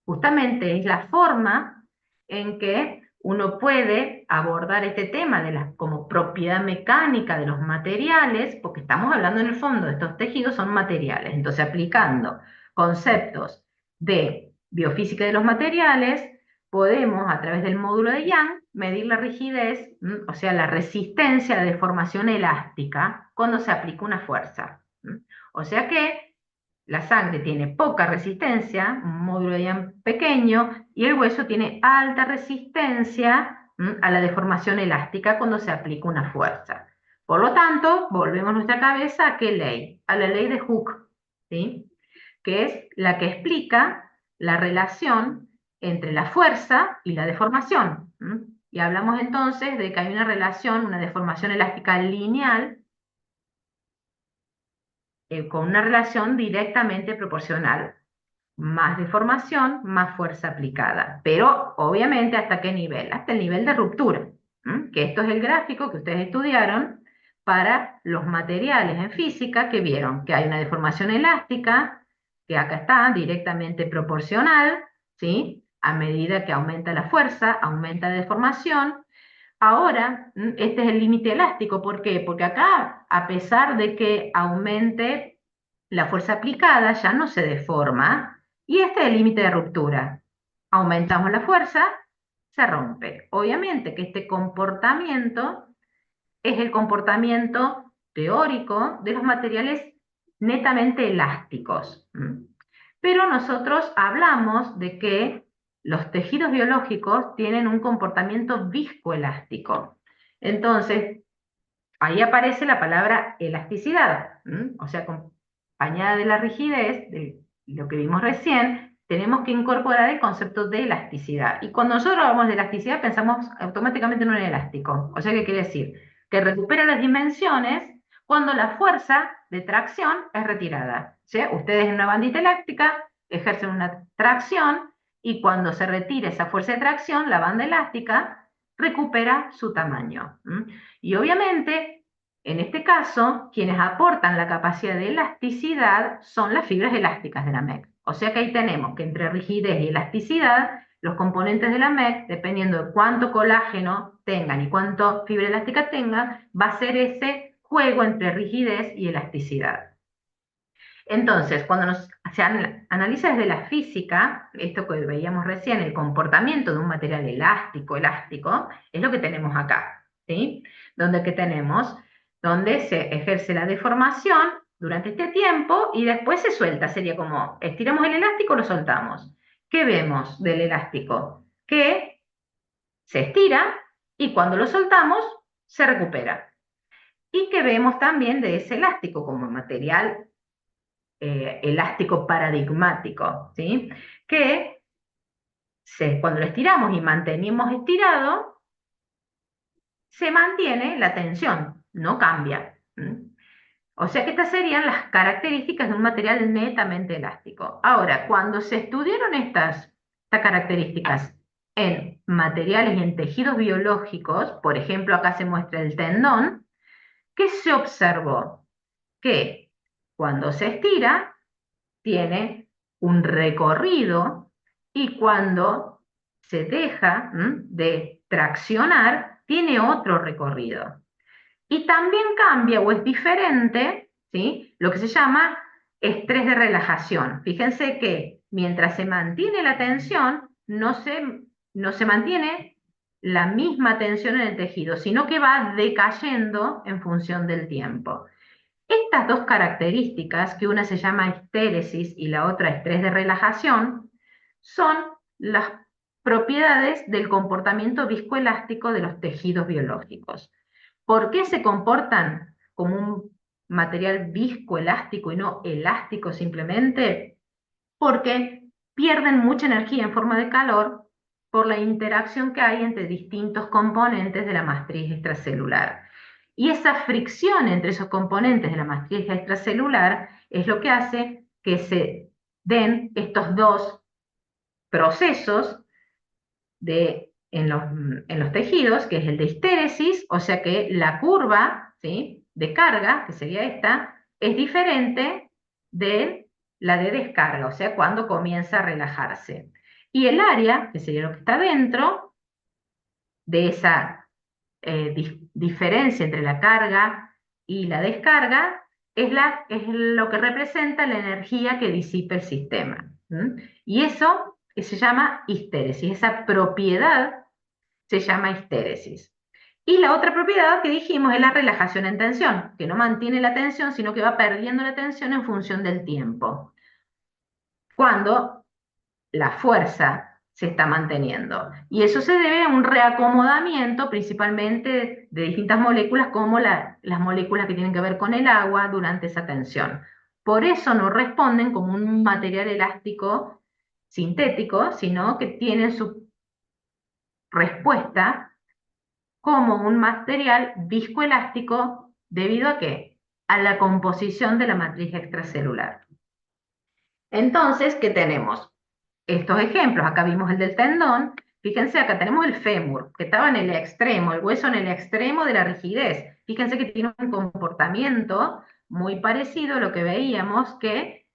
Justamente es la forma en que uno puede abordar este tema como propiedad mecánica de los materiales, porque estamos hablando en el fondo de estos tejidos son materiales. Entonces, aplicando conceptos de biofísica de los materiales, podemos, a través del módulo de Young, medir la rigidez, o sea, la resistencia a la deformación elástica cuando se aplica una fuerza. O sea que la sangre tiene poca resistencia, un módulo de Young pequeño, y el hueso tiene alta resistencia a la deformación elástica cuando se aplica una fuerza. Por lo tanto, volvemos nuestra cabeza a qué ley, a la ley de Hooke, ¿sí? Que es la que explica la relación entre la fuerza y la deformación. Y hablamos entonces de que hay una relación, una deformación elástica lineal, con una relación directamente proporcional. Más deformación, más fuerza aplicada. Pero, obviamente, ¿hasta qué nivel? Hasta el nivel de ruptura. Que esto es el gráfico que ustedes estudiaron para los materiales en física, que vieron que hay una deformación elástica, que acá está, directamente proporcional, ¿sí? A medida que aumenta la fuerza, aumenta la deformación. Ahora, este es el límite elástico. ¿Por qué? Porque acá, a pesar de que aumente la fuerza aplicada, ya no se deforma, y este es el límite de ruptura. Aumentamos la fuerza, se rompe. Obviamente que este comportamiento es el comportamiento teórico de los materiales netamente elásticos. Pero nosotros hablamos de que los tejidos biológicos tienen un comportamiento viscoelástico. Entonces, ahí aparece la palabra elasticidad, o sea, acompañada de la rigidez, de lo que vimos recién, tenemos que incorporar el concepto de elasticidad. Y cuando nosotros hablamos de elasticidad, pensamos automáticamente en un elástico. O sea, ¿qué quiere decir? Que recupera las dimensiones cuando la fuerza de tracción es retirada. ¿Sí? Ustedes en una bandita elástica ejercen una tracción y cuando se retira esa fuerza de tracción, la banda elástica recupera su tamaño. Y obviamente, en este caso, quienes aportan la capacidad de elasticidad son las fibras elásticas de la MEC. O sea que ahí tenemos que entre rigidez y elasticidad, los componentes de la MEC, dependiendo de cuánto colágeno tengan y cuánto fibra elástica tengan, va a ser ese juego entre rigidez y elasticidad. Entonces, cuando se analiza desde la física, esto que veíamos recién, el comportamiento de un material elástico, es lo que tenemos acá, ¿sí? Donde se ejerce la deformación durante este tiempo y después se suelta, sería como, estiramos el elástico, lo soltamos. ¿Qué vemos del elástico? Que se estira y cuando lo soltamos, se recupera. Y que vemos también de ese elástico como material elástico paradigmático, ¿sí? Que cuando lo estiramos y mantenemos estirado, se mantiene la tensión, no cambia. O sea que estas serían las características de un material netamente elástico. Ahora, cuando se estudiaron estas características en materiales y en tejidos biológicos, por ejemplo, acá se muestra el tendón, ¿qué se observó? Que cuando se estira, tiene un recorrido y cuando se deja de traccionar, tiene otro recorrido. Y también cambia o es diferente, ¿sí? Lo que se llama estrés de relajación. Fíjense que mientras se mantiene la tensión, no se mantiene la misma tensión en el tejido, sino que va decayendo en función del tiempo. Estas dos características, que una se llama histéresis y la otra estrés de relajación, son las propiedades del comportamiento viscoelástico de los tejidos biológicos. ¿Por qué se comportan como un material viscoelástico y no elástico simplemente? Porque pierden mucha energía en forma de calor por la interacción que hay entre distintos componentes de la matriz extracelular. Y esa fricción entre esos componentes de la matriz extracelular es lo que hace que se den estos dos procesos en los tejidos, que es el de histéresis, o sea que la curva, ¿sí?, de carga, que sería esta, es diferente de la de descarga, o sea, cuando comienza a relajarse. Y el área, que sería lo que está dentro de esa diferencia entre la carga y la descarga, es lo que representa la energía que disipa el sistema. Y eso se llama histéresis, esa propiedad se llama histéresis. Y la otra propiedad que dijimos es la relajación en tensión, que no mantiene la tensión, sino que va perdiendo la tensión en función del tiempo, cuando la fuerza se está manteniendo. Y eso se debe a un reacomodamiento principalmente de distintas moléculas, como las moléculas que tienen que ver con el agua durante esa tensión. Por eso no responden como un material elástico sintético, sino que tienen su respuesta como un material viscoelástico. ¿Debido a qué? A la composición de la matriz extracelular. Entonces, ¿qué tenemos? Estos ejemplos, acá vimos el del tendón. Fíjense, acá tenemos el fémur, que estaba en el extremo, el hueso en el extremo de la rigidez. Fíjense que tiene un comportamiento muy parecido a lo que veíamos, que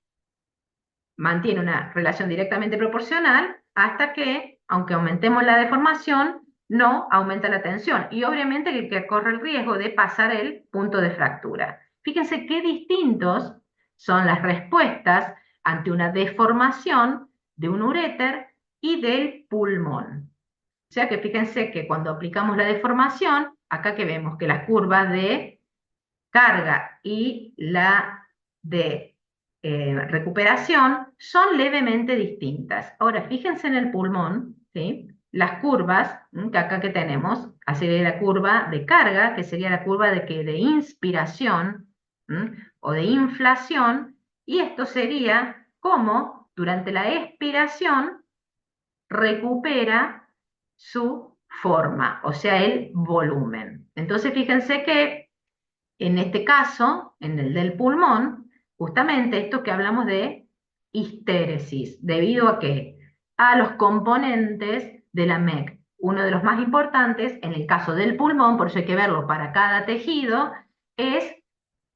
mantiene una relación directamente proporcional hasta que, aunque aumentemos la deformación, no aumenta la tensión. Y obviamente que corre el riesgo de pasar el punto de fractura. Fíjense qué distintos son las respuestas ante una deformación de un uréter y del pulmón. O sea que fíjense que cuando aplicamos la deformación, acá que vemos que las curvas de carga y la de recuperación son levemente distintas. Ahora, fíjense en el pulmón, ¿sí? Las curvas, que acá que tenemos, sería la curva de carga, que sería la curva de inspiración, o de inflación, y esto sería como durante la expiración recupera su forma, o sea, el volumen. Entonces, fíjense que en este caso, en el del pulmón, justamente esto que hablamos de histéresis, ¿debido a qué? A los componentes de la MEC. Uno de los más importantes, en el caso del pulmón, por eso hay que verlo para cada tejido, es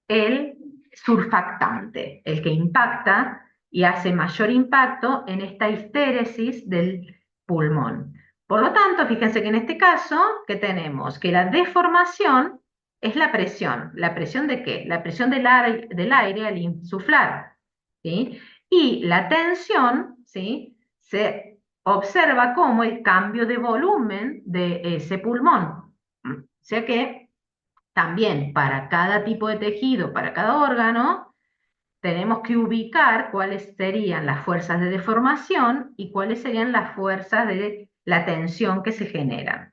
el surfactante, el que impacta y hace mayor impacto en esta histéresis del pulmón. Por lo tanto, fíjense que en este caso, ¿qué tenemos? Que la deformación es la presión. ¿La presión de qué? La presión del aire al insuflar, ¿sí? Y la tensión, ¿sí?, se observa como el cambio de volumen de ese pulmón. O sea que también para cada tipo de tejido, para cada órgano, tenemos que ubicar cuáles serían las fuerzas de deformación y cuáles serían las fuerzas de la tensión que se generan.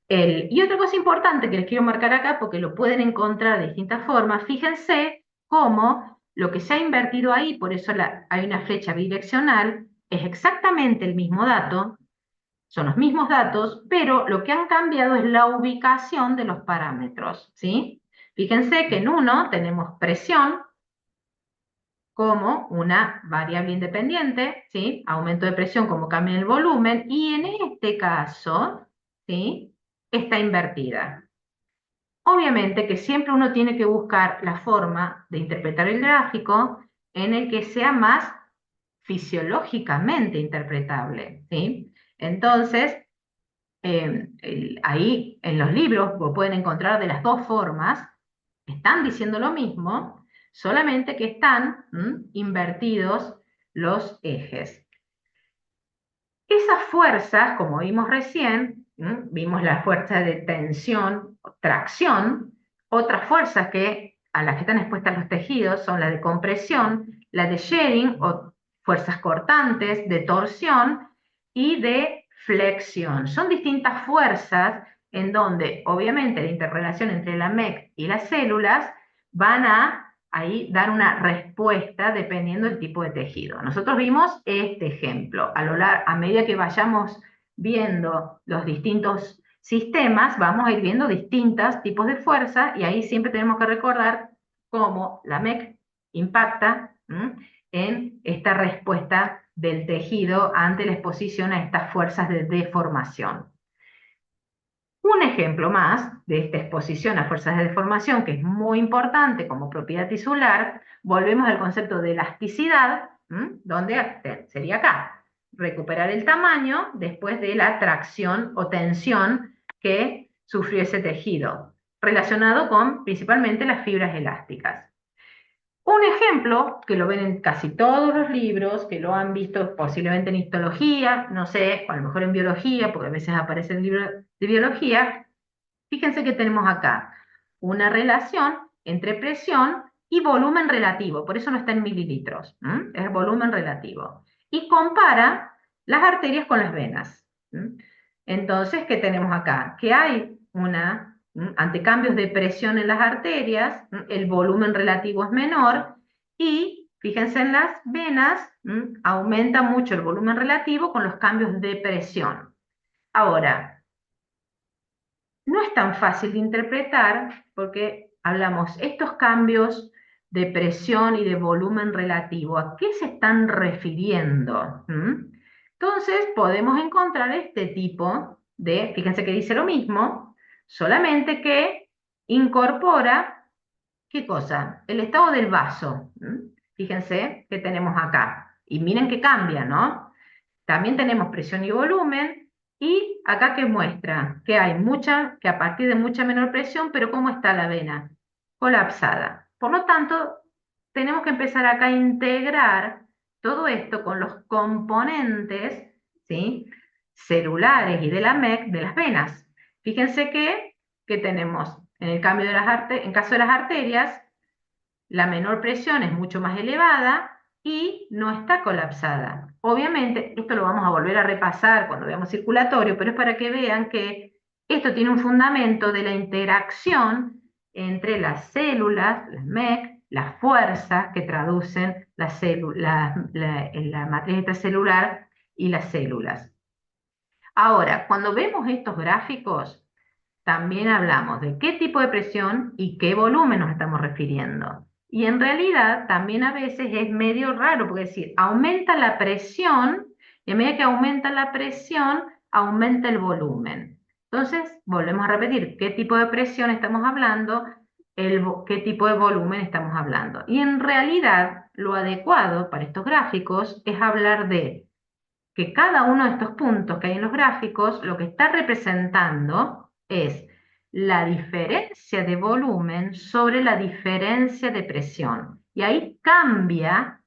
Y otra cosa importante que les quiero marcar acá, porque lo pueden encontrar de distintas formas, fíjense cómo lo que se ha invertido ahí, por eso hay una flecha bidireccional, es exactamente el mismo dato, son los mismos datos, pero lo que han cambiado es la ubicación de los parámetros, ¿sí? Fíjense que en uno tenemos presión como una variable independiente, ¿sí? Aumento de presión como cambio en el volumen, y en este caso, ¿sí? Está invertida. Obviamente que siempre uno tiene que buscar la forma de interpretar el gráfico en el que sea más fisiológicamente interpretable, ¿sí? Entonces, ahí en los libros lo pueden encontrar de las dos formas, están diciendo lo mismo, solamente que están invertidos los ejes. Esas fuerzas, como vimos recién, vimos la fuerza de tensión, tracción, otras fuerzas a las que están expuestas los tejidos son la de compresión, la de shearing o fuerzas cortantes, de torsión y de flexión. Son distintas fuerzas en donde obviamente la interrelación entre la MEC y las células van a ahí dar una respuesta dependiendo del tipo de tejido. Nosotros vimos este ejemplo. A medida que vayamos viendo los distintos sistemas, vamos a ir viendo distintos tipos de fuerza y ahí siempre tenemos que recordar cómo la MEC impacta en esta respuesta del tejido ante la exposición a estas fuerzas de deformación. Un ejemplo más de esta exposición a fuerzas de deformación, que es muy importante como propiedad tisular, volvemos al concepto de elasticidad, donde sería acá, recuperar el tamaño después de la tracción o tensión que sufrió ese tejido, relacionado con principalmente las fibras elásticas. Un ejemplo, que lo ven en casi todos los libros, que lo han visto posiblemente en histología, no sé, o a lo mejor en biología, porque a veces aparece en libros de biología, fíjense que tenemos acá una relación entre presión y volumen relativo, por eso no está en mililitros, es volumen relativo. Y compara las arterias con las venas. Entonces, ¿qué tenemos acá? Que hay ante cambios de presión en las arterias, el volumen relativo es menor y fíjense en las venas, aumenta mucho el volumen relativo con los cambios de presión. Ahora, no es tan fácil de interpretar porque hablamos estos cambios de presión y de volumen relativo, ¿a qué se están refiriendo? Entonces podemos encontrar este tipo fíjense que dice lo mismo, solamente que incorpora, ¿qué cosa? El estado del vaso. Fíjense que tenemos acá. Y miren que cambia, ¿no? También tenemos presión y volumen, y acá que muestra que que a partir de mucha menor presión, pero ¿cómo está la vena? Colapsada. Por lo tanto, tenemos que empezar acá a integrar todo esto con los componentes, ¿sí? Celulares y de la MEC de las venas. Fíjense que tenemos en el cambio de en caso de las arterias, la menor presión es mucho más elevada y no está colapsada. Obviamente, esto lo vamos a volver a repasar cuando veamos circulatorio, pero es para que vean que esto tiene un fundamento de la interacción entre las células, las MEC, las fuerzas que traducen la matriz extracelular y las células. Ahora, cuando vemos estos gráficos, también hablamos de qué tipo de presión y qué volumen nos estamos refiriendo. Y en realidad también a veces es medio raro, porque es decir, aumenta la presión, y a medida que aumenta la presión, aumenta el volumen. Entonces, volvemos a repetir qué tipo de presión estamos hablando, qué tipo de volumen estamos hablando. Y en realidad, lo adecuado para estos gráficos es hablar de que cada uno de estos puntos que hay en los gráficos, lo que está representando es la diferencia de volumen sobre la diferencia de presión. Y ahí cambia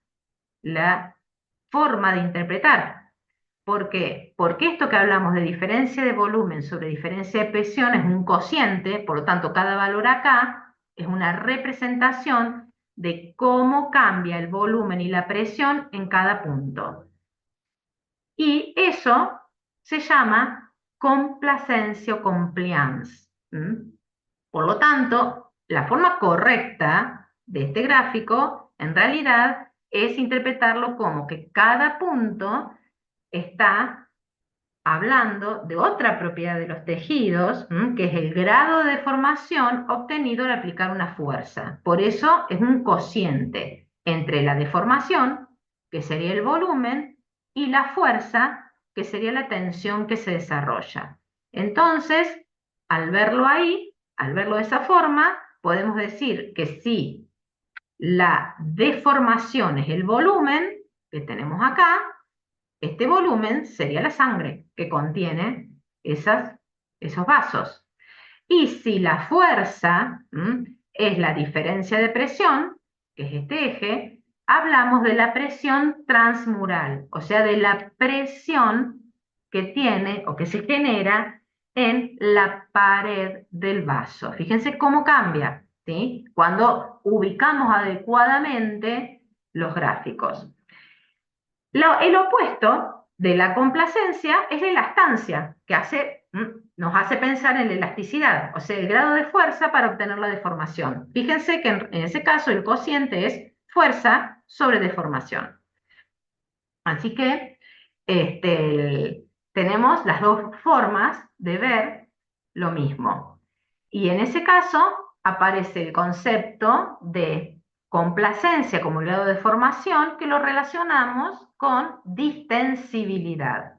la forma de interpretar. ¿Por qué? Porque esto que hablamos de diferencia de volumen sobre diferencia de presión es un cociente, por lo tanto cada valor acá es una representación de cómo cambia el volumen y la presión en cada punto. Y eso se llama complacencia o compliance. Por lo tanto, la forma correcta de este gráfico, en realidad, es interpretarlo como que cada punto está hablando de otra propiedad de los tejidos, que es el grado de deformación obtenido al aplicar una fuerza. Por eso es un cociente entre la deformación, que sería el volumen, y la fuerza, que sería la tensión que se desarrolla. Entonces, al verlo ahí, al verlo de esa forma, podemos decir que si la deformación es el volumen que tenemos acá, este volumen sería la sangre que contiene esos vasos. Y si la fuerza es la diferencia de presión, que es este eje, hablamos de la presión transmural, o sea, de la presión que tiene o que se genera en la pared del vaso. Fíjense cómo cambia, ¿sí? Cuando ubicamos adecuadamente los gráficos. El opuesto de la complacencia es la elastancia, que nos hace pensar en la elasticidad, o sea, el grado de fuerza para obtener la deformación. Fíjense que en ese caso el cociente es fuerza sobre deformación. Así que tenemos las dos formas de ver lo mismo. Y en ese caso aparece el concepto de complacencia como grado de formación que lo relacionamos con distensibilidad.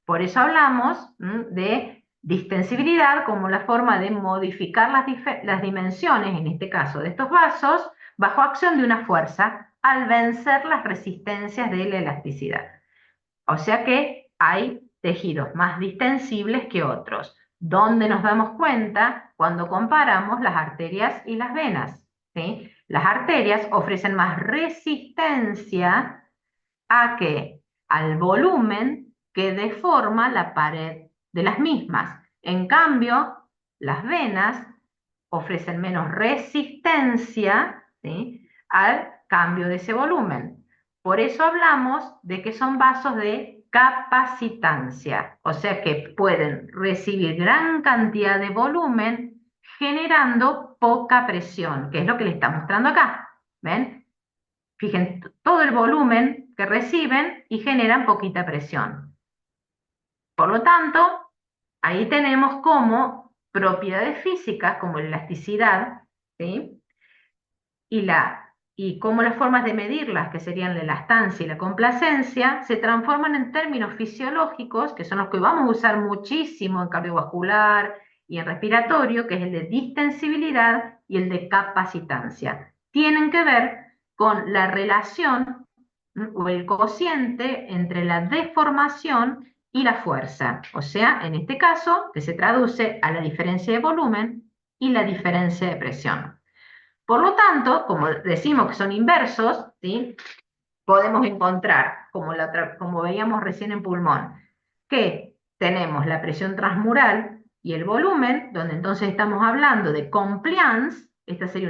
Por eso hablamos de distensibilidad como la forma de modificar las dimensiones, en este caso de estos vasos, bajo acción de una fuerza al vencer las resistencias de la elasticidad. O sea que hay tejidos más distensibles que otros. ¿Dónde nos damos cuenta? Cuando comparamos las arterias y las venas, ¿sí? Las arterias ofrecen más resistencia ¿a qué? Al volumen que deforma la pared de las mismas. En cambio, las venas ofrecen menos resistencia, ¿sí?, al cambio de ese volumen. Por eso hablamos de que son vasos de capacitancia, o sea que pueden recibir gran cantidad de volumen generando poca presión, que es lo que les está mostrando acá. ¿Ven? Fíjense, todo el volumen que reciben y generan poquita presión. Por lo tanto, ahí tenemos como propiedades físicas, como la elasticidad, ¿sí?, y cómo las formas de medirlas, que serían la elastancia y la complacencia, se transforman en términos fisiológicos, que son los que vamos a usar muchísimo en cardiovascular y en respiratorio, que es el de distensibilidad y el de capacitancia. Tienen que ver con la relación o el cociente entre la deformación y la fuerza. O sea, en este caso, que se traduce a la diferencia de volumen y la diferencia de presión. Por lo tanto, como decimos que son inversos, ¿sí?, podemos encontrar, como veíamos recién en pulmón, que tenemos la presión transmural y el volumen, donde entonces estamos hablando de compliance, esta sería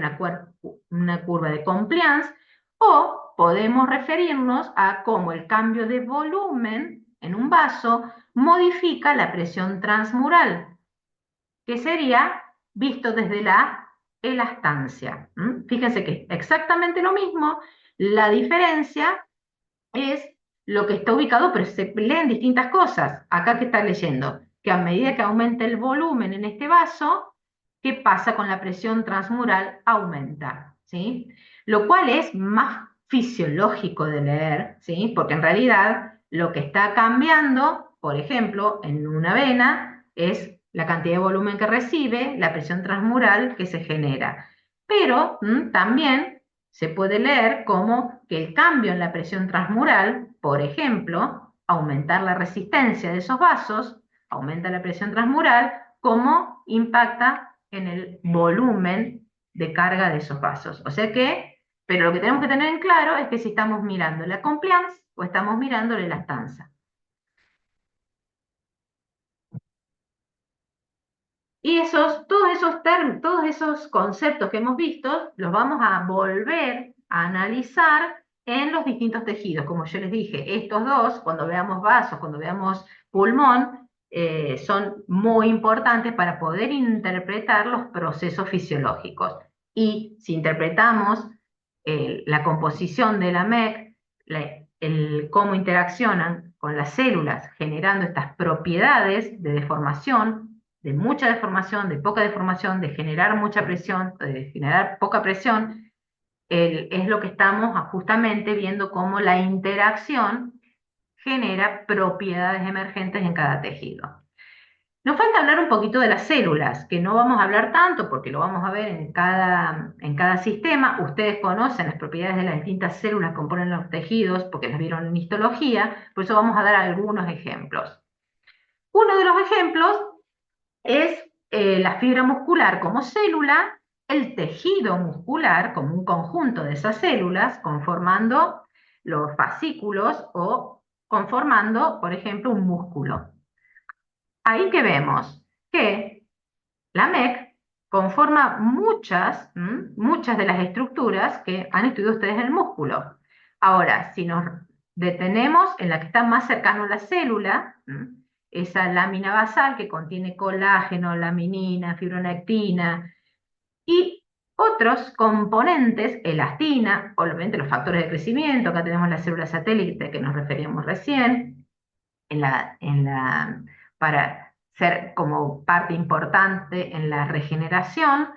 una curva de compliance, o podemos referirnos a cómo el cambio de volumen en un vaso modifica la presión transmural, que sería visto desde la elastancia. Fíjense que es exactamente lo mismo, la diferencia es lo que está ubicado, pero se leen distintas cosas. Acá que está leyendo, que a medida que aumenta el volumen en este vaso, ¿qué pasa con la presión transmural? Aumenta, ¿sí? Lo cual es más fisiológico de leer, ¿sí? Porque en realidad lo que está cambiando, por ejemplo, en una vena, es la cantidad de volumen que recibe, la presión transmural que se genera. Pero también se puede leer como que el cambio en la presión transmural, por ejemplo, aumentar la resistencia de esos vasos, aumenta la presión transmural, como impacta en el volumen de carga de esos vasos. O sea que, pero lo que tenemos que tener en claro es que si estamos mirando la compliance o estamos mirando la elastanza. Y todos esos conceptos que hemos visto, los vamos a volver a analizar en los distintos tejidos. Como yo les dije, estos dos, cuando veamos vasos, cuando veamos pulmón, son muy importantes para poder interpretar los procesos fisiológicos. Y si interpretamos la composición de la MEC, cómo interaccionan con las células, generando estas propiedades de deformación, de mucha deformación, de poca deformación, de generar mucha presión, de generar poca presión, es lo que estamos justamente viendo cómo la interacción genera propiedades emergentes en cada tejido. Nos falta hablar un poquito de las células, que no vamos a hablar tanto porque lo vamos a ver en cada sistema. Ustedes conocen las propiedades de las distintas células que componen los tejidos porque las vieron en histología, por eso vamos a dar algunos ejemplos. Uno de los ejemplos es la fibra muscular como célula, el tejido muscular como un conjunto de esas células conformando los fascículos o conformando, por ejemplo, un músculo. Ahí que vemos que la MEC conforma muchas de las estructuras que han estudiado ustedes en el músculo. Ahora, si nos detenemos en la que está más cercano a la célula, esa lámina basal que contiene colágeno, laminina, fibronectina y otros componentes, elastina, obviamente los factores de crecimiento, acá tenemos la célula satélite que nos referíamos recién, para ser como parte importante en la regeneración.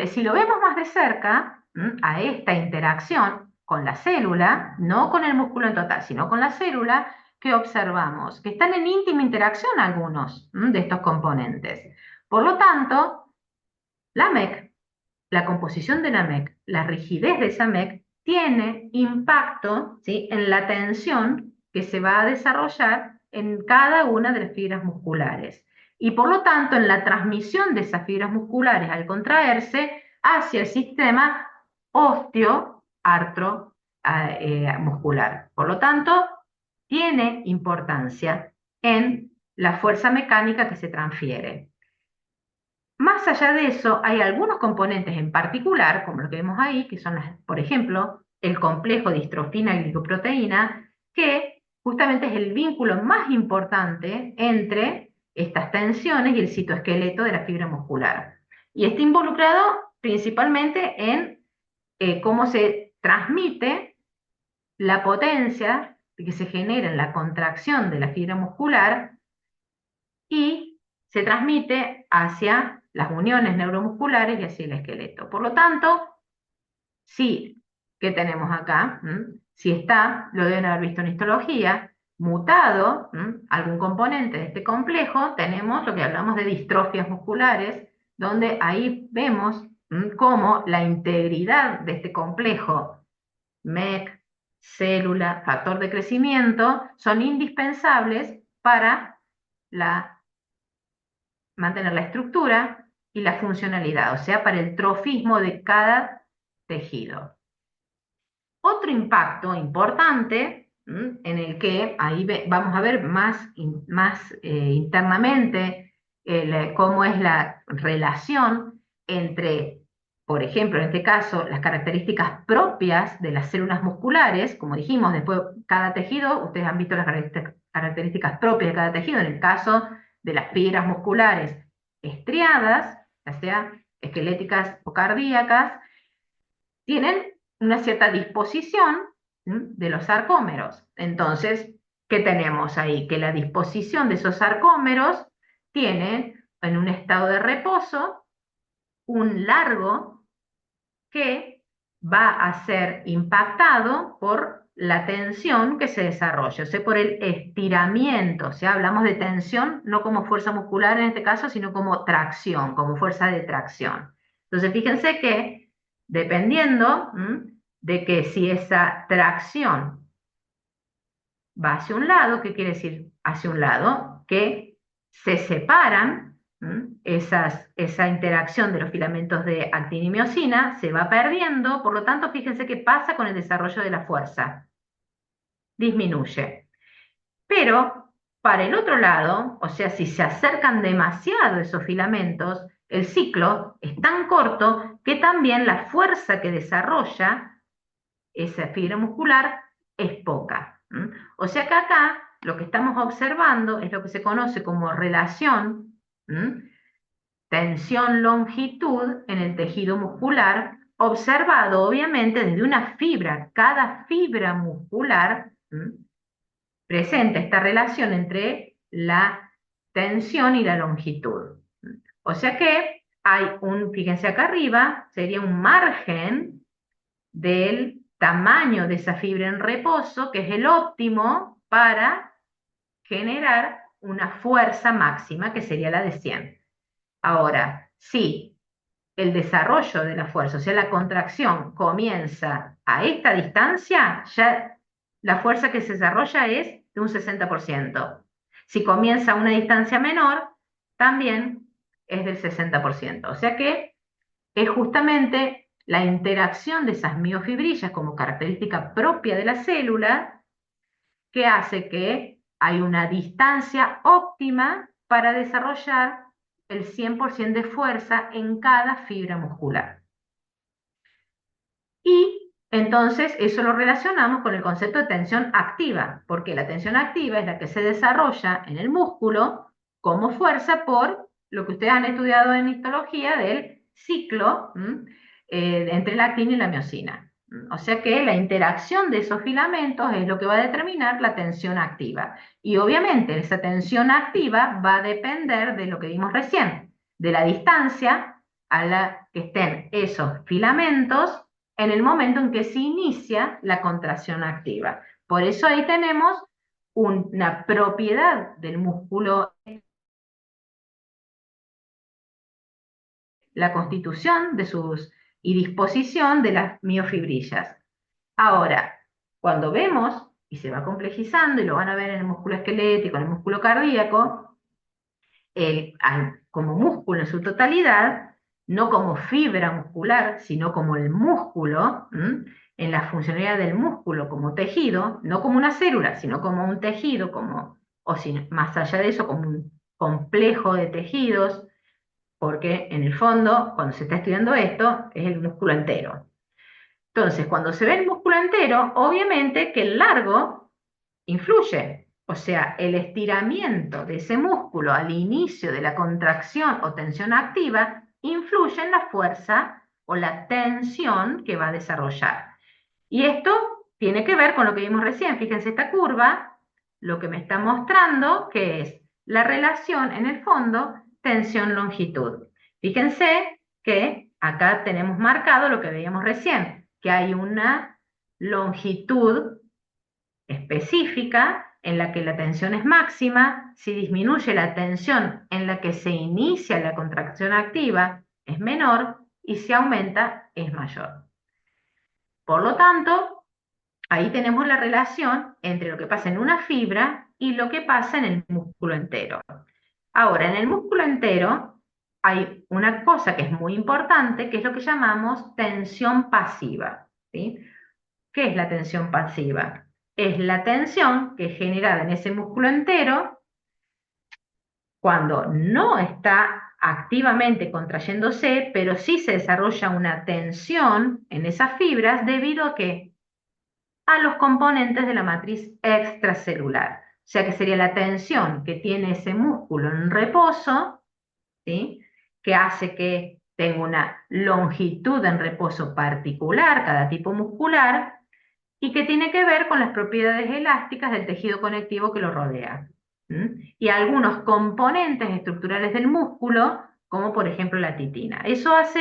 Si lo vemos más de cerca, a esta interacción con la célula, no con el músculo en total, sino con la célula, ¿qué observamos? Que están en íntima interacción algunos de estos componentes. Por lo tanto, la MEC, la composición de la MEC, la rigidez de esa MEC, tiene impacto, ¿sí?, en la tensión que se va a desarrollar en cada una de las fibras musculares. Y por lo tanto, en la transmisión de esas fibras musculares al contraerse hacia el sistema muscular. Por lo tanto, tiene importancia en la fuerza mecánica que se transfiere. Más allá de eso, hay algunos componentes en particular, como lo que vemos ahí, que son, por ejemplo, el complejo distrofina-glicoproteína, que justamente es el vínculo más importante entre estas tensiones y el citoesqueleto de la fibra muscular. Y está involucrado principalmente en cómo se transmite la potencia que se genera en la contracción de la fibra muscular y se transmite hacia las uniones neuromusculares y hacia el esqueleto. Por lo tanto, sí, ¿qué tenemos acá? Si está, lo deben haber visto en histología, mutado algún componente de este complejo, tenemos lo que hablamos de distrofias musculares, donde ahí vemos cómo la integridad de este complejo, MEC, célula, factor de crecimiento, son indispensables para mantener la estructura y la funcionalidad, o sea, para el trofismo de cada tejido. Otro impacto importante, en el que ahí vamos a ver más internamente cómo es la relación entre, por ejemplo, en este caso, las características propias de las células musculares, como dijimos, después cada tejido, ustedes han visto las características propias de cada tejido, en el caso de las fibras musculares estriadas, ya sea esqueléticas o cardíacas, tienen una cierta disposición de los sarcómeros. Entonces, ¿qué tenemos ahí? Que la disposición de esos sarcómeros tiene en un estado de reposo un largo que va a ser impactado por la tensión que se desarrolla, o sea, por el estiramiento. O sea, hablamos de tensión no como fuerza muscular en este caso, sino como tracción, como fuerza de tracción. Entonces, fíjense que dependiendo de que si esa tracción va hacia un lado, ¿qué quiere decir hacia un lado? Que se separan esa interacción de los filamentos de actina y miosina, se va perdiendo, por lo tanto, fíjense qué pasa con el desarrollo de la fuerza. Disminuye. Pero para el otro lado, o sea, si se acercan demasiado esos filamentos, el ciclo es tan corto que también la fuerza que desarrolla esa fibra muscular es poca. O sea que acá lo que estamos observando es lo que se conoce como relación tensión-longitud en el tejido muscular, observado obviamente desde una fibra. Cada fibra muscular presenta esta relación entre la tensión y la longitud. O sea que hay fíjense acá arriba, sería un margen del tamaño de esa fibra en reposo, que es el óptimo para generar una fuerza máxima, que sería la de 100. Ahora, si el desarrollo de la fuerza, o sea, la contracción comienza a esta distancia, ya la fuerza que se desarrolla es de un 60%. Si comienza a una distancia menor, también es del 60%. O sea que es justamente la interacción de esas miofibrillas como característica propia de la célula que hace que hay una distancia óptima para desarrollar el 100% de fuerza en cada fibra muscular. Y entonces eso lo relacionamos con el concepto de tensión activa, porque la tensión activa es la que se desarrolla en el músculo como fuerza por lo que ustedes han estudiado en histología del ciclo entre la actina y la miosina. O sea que la interacción de esos filamentos es lo que va a determinar la tensión activa. Y obviamente esa tensión activa va a depender de lo que vimos recién, de la distancia a la que estén esos filamentos en el momento en que se inicia la contracción activa. Por eso ahí tenemos una propiedad del músculo, la constitución de sus y disposición de las miofibrillas. Ahora, cuando vemos, y se va complejizando, y lo van a ver en el músculo esquelético, en el músculo cardíaco, como músculo en su totalidad, no como fibra muscular, sino como el músculo, en la funcionalidad del músculo como tejido, no como una célula, sino como un tejido, o más allá de eso, como un complejo de tejidos, porque en el fondo, cuando se está estudiando esto, es el músculo entero. Entonces, cuando se ve el músculo entero, obviamente que el largo influye. O sea, el estiramiento de ese músculo al inicio de la contracción o tensión activa influye en la fuerza o la tensión que va a desarrollar. Y esto tiene que ver con lo que vimos recién. Fíjense esta curva, lo que me está mostrando que es la relación en el fondo tensión-longitud. Fíjense que acá tenemos marcado lo que veíamos recién, que hay una longitud específica en la que la tensión es máxima. Si disminuye la tensión en la que se inicia la contracción activa, es menor, y si aumenta, es mayor. Por lo tanto, ahí tenemos la relación entre lo que pasa en una fibra y lo que pasa en el músculo entero. Ahora, en el músculo entero hay una cosa que es muy importante, que es lo que llamamos tensión pasiva, ¿sí? ¿Qué es la tensión pasiva? Es la tensión que es generada en ese músculo entero cuando no está activamente contrayéndose, pero sí se desarrolla una tensión en esas fibras debido a que a los componentes de la matriz extracelular. O sea que sería la tensión que tiene ese músculo en reposo, ¿sí? Que hace que tenga una longitud en reposo particular, cada tipo muscular, y que tiene que ver con las propiedades elásticas del tejido conectivo que lo rodea. Y algunos componentes estructurales del músculo, como por ejemplo la titina. Eso hace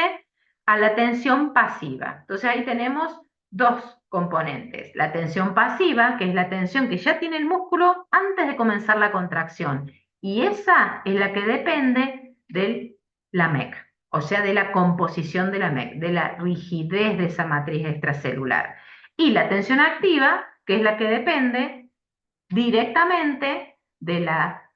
a la tensión pasiva. Entonces ahí tenemos dos componentes. La tensión pasiva, que es la tensión que ya tiene el músculo antes de comenzar la contracción. Y esa es la que depende de la MEC, o sea, de la composición de la MEC, de la rigidez de esa matriz extracelular. Y la tensión activa, que es la que depende directamente de la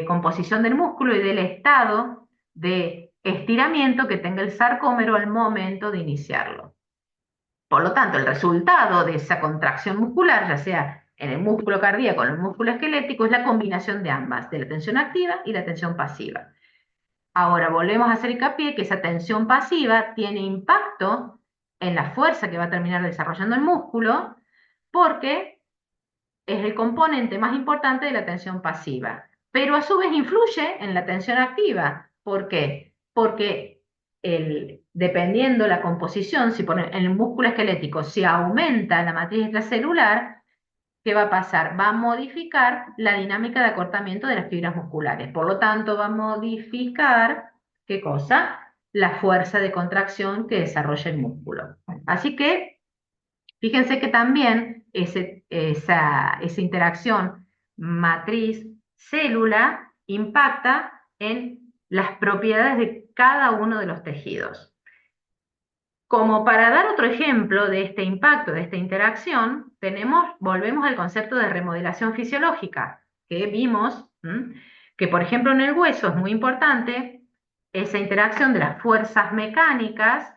composición del músculo y del estado de estiramiento que tenga el sarcómero al momento de iniciarlo. Por lo tanto, el resultado de esa contracción muscular, ya sea en el músculo cardíaco o en el músculo esquelético, es la combinación de ambas, de la tensión activa y la tensión pasiva. Ahora volvemos a hacer hincapié que esa tensión pasiva tiene impacto en la fuerza que va a terminar desarrollando el músculo, porque es el componente más importante de la tensión pasiva, pero a su vez influye en la tensión activa. ¿Por qué? Porque dependiendo la composición, si en el músculo esquelético, si aumenta la matriz extracelular, ¿qué va a pasar? Va a modificar la dinámica de acortamiento de las fibras musculares. Por lo tanto, va a modificar, ¿qué cosa? La fuerza de contracción que desarrolla el músculo. Así que fíjense que también esa interacción matriz-célula impacta en las propiedades de cada uno de los tejidos. Como para dar otro ejemplo de este impacto, de esta interacción, volvemos al concepto de remodelación fisiológica, que vimos, que por ejemplo en el hueso es muy importante esa interacción de las fuerzas mecánicas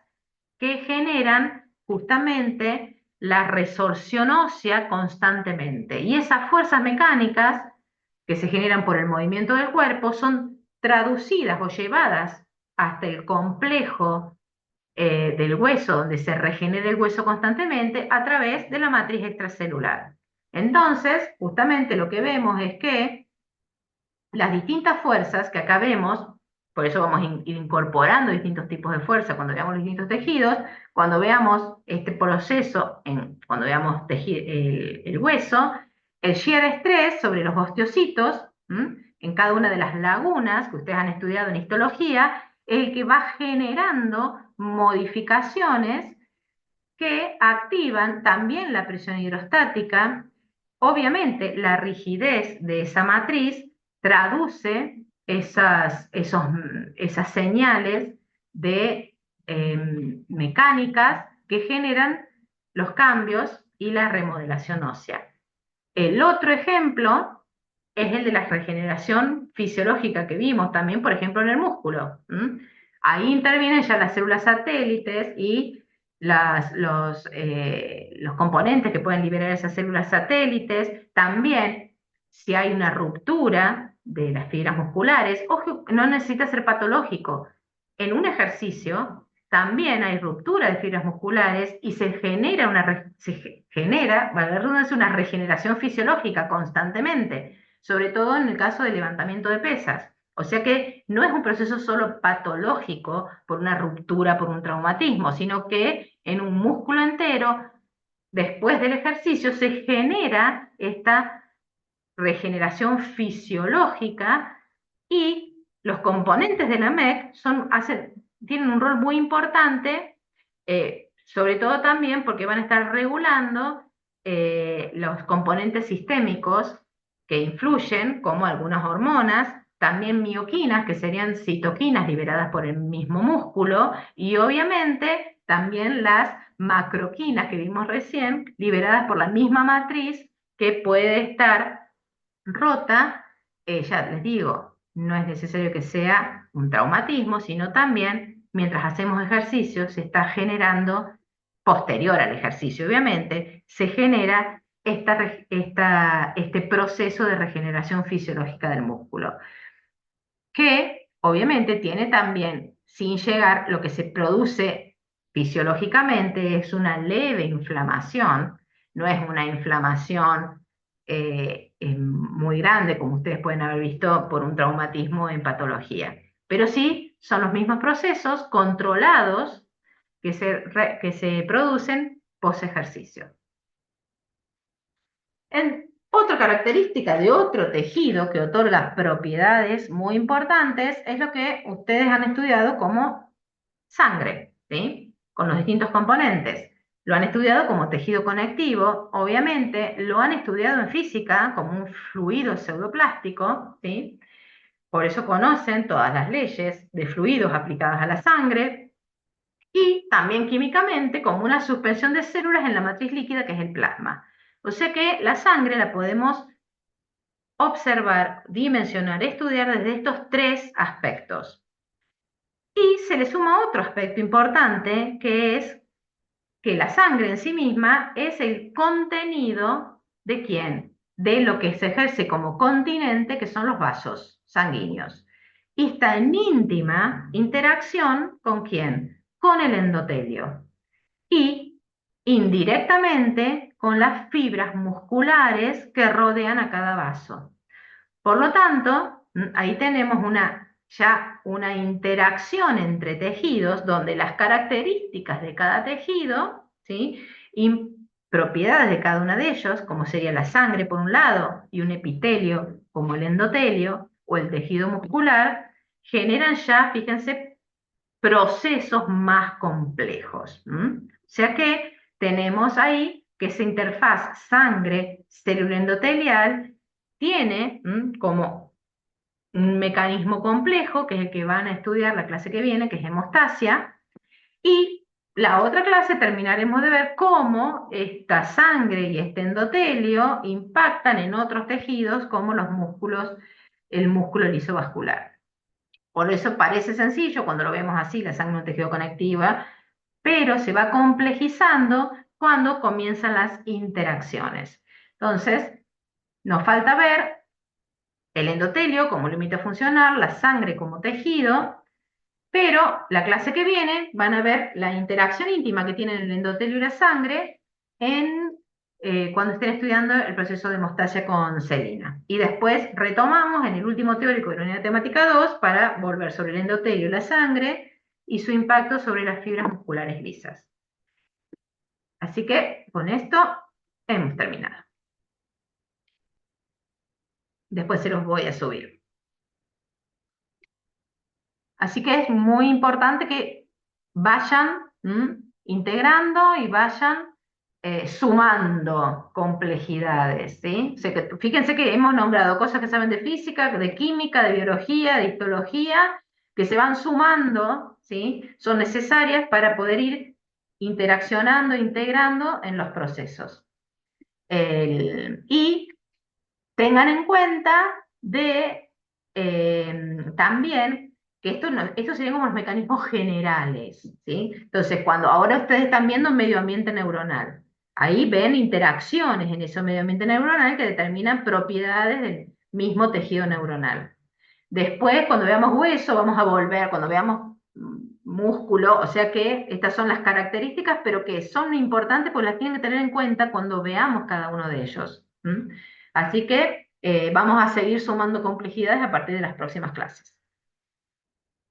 que generan justamente la resorción ósea constantemente. Y esas fuerzas mecánicas que se generan por el movimiento del cuerpo son traducidas o llevadas hasta el complejo del hueso, donde se regenera el hueso constantemente a través de la matriz extracelular. Entonces, justamente lo que vemos es que las distintas fuerzas que acá vemos, por eso vamos a ir incorporando distintos tipos de fuerza cuando veamos los distintos tejidos, cuando veamos este proceso, cuando veamos el hueso, el shear stress sobre los osteocitos, en cada una de las lagunas que ustedes han estudiado en histología, es el que va generando modificaciones que activan también la presión hidrostática. Obviamente, la rigidez de esa matriz traduce esas señales de mecánicas que generan los cambios y la remodelación ósea. El otro ejemplo es el de la regeneración fisiológica que vimos también, por ejemplo, en el músculo. Ahí intervienen ya las células satélites y los componentes que pueden liberar esas células satélites. También, si hay una ruptura de las fibras musculares, ojo, no necesita ser patológico. En un ejercicio también hay ruptura de fibras musculares y se genera, valga la redundancia, una regeneración fisiológica constantemente, sobre todo en el caso del levantamiento de pesas. O sea que no es un proceso solo patológico por una ruptura, por un traumatismo, sino que en un músculo entero, después del ejercicio, se genera esta regeneración fisiológica y los componentes de la MEC tienen un rol muy importante, sobre todo también porque van a estar regulando los componentes sistémicos que influyen, como algunas hormonas, también mioquinas, que serían citoquinas liberadas por el mismo músculo, y obviamente también las macroquinas que vimos recién, liberadas por la misma matriz, que puede estar rota. Ya les digo, no es necesario que sea un traumatismo, sino también mientras hacemos ejercicio se está generando, posterior al ejercicio obviamente, se genera este proceso de regeneración fisiológica del músculo, que obviamente tiene también, sin llegar, lo que se produce fisiológicamente es una leve inflamación, no es una inflamación muy grande, como ustedes pueden haber visto por un traumatismo en patología. Pero sí son los mismos procesos controlados que se producen post ejercicio. Otra característica de otro tejido que otorga propiedades muy importantes es lo que ustedes han estudiado como sangre, ¿sí? Con los distintos componentes. Lo han estudiado como tejido conectivo, obviamente lo han estudiado en física como un fluido pseudoplástico, ¿sí? Por eso conocen todas las leyes de fluidos aplicadas a la sangre, y también químicamente como una suspensión de células en la matriz líquida que es el plasma. O sea que la sangre la podemos observar, dimensionar, estudiar desde estos tres aspectos. Y se le suma otro aspecto importante, que es que la sangre en sí misma es el contenido ¿de quién? De lo que se ejerce como continente, que son los vasos sanguíneos. Y está en íntima interacción ¿con quién? Con el endotelio. Y indirectamente con las fibras musculares que rodean a cada vaso. Por lo tanto, ahí tenemos ya una interacción entre tejidos donde las características de cada tejido, ¿sí? Y propiedades de cada uno de ellos, como sería la sangre por un lado y un epitelio como el endotelio o el tejido muscular, generan ya, fíjense, procesos más complejos. O sea que tenemos ahí que esa interfaz sangre célula endotelial tiene como un mecanismo complejo, que es el que van a estudiar la clase que viene, que es hemostasia, y la otra clase terminaremos de ver cómo esta sangre y este endotelio impactan en otros tejidos como los músculos, el músculo lisovascular. Por eso parece sencillo cuando lo vemos así, la sangre es un tejido conectiva, pero se va complejizando cuando comienzan las interacciones. Entonces, nos falta ver el endotelio como límite funcional, la sangre como tejido, pero la clase que viene van a ver la interacción íntima que tienen el endotelio y la sangre cuando estén estudiando el proceso de hemostasia con Celina. Y después retomamos en el último teórico de la unidad temática 2 para volver sobre el endotelio y la sangre y su impacto sobre las fibras musculares lisas. Así que con esto hemos terminado. Después se los voy a subir. Así que es muy importante que vayan integrando y vayan sumando complejidades, ¿sí? O sea fíjense que hemos nombrado cosas que saben de física, de química, de biología, de histología, que se van sumando, ¿sí? Son necesarias para poder ir interaccionando, integrando en los procesos. Y tengan en cuenta también que esto serían como los mecanismos generales, ¿sí? Entonces, cuando ahora ustedes están viendo medio ambiente neuronal, ahí ven interacciones en ese medio ambiente neuronal que determinan propiedades del mismo tejido neuronal. Después, cuando veamos hueso, vamos a volver, cuando veamos músculo, o sea que estas son las características, pero que son importantes porque las tienen que tener en cuenta cuando veamos cada uno de ellos. Así que vamos a seguir sumando complejidades a partir de las próximas clases.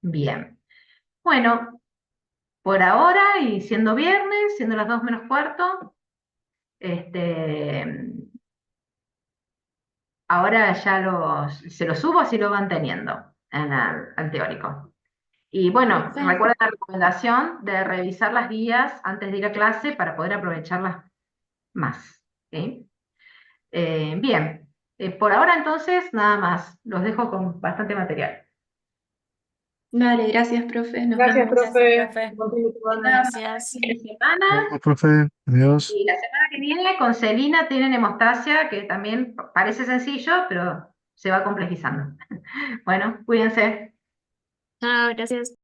Bien. Bueno, por ahora, y siendo viernes, siendo las 2 menos cuarto, ahora ya se los subo, así lo van teniendo al teórico. Y bueno, recuerden la recomendación de revisar las guías antes de ir a clase para poder aprovecharlas más. ¿Sí? Bien, por ahora entonces nada más, los dejo con bastante material. Vale, gracias, profe. Nos Gracias, vemos. profe. Gracias. Fin de semana, Bueno, profe, adiós. y la semana que viene con Celina tienen hemostasia, que también parece sencillo, pero se va complejizando. Bueno, cuídense. Chao, gracias.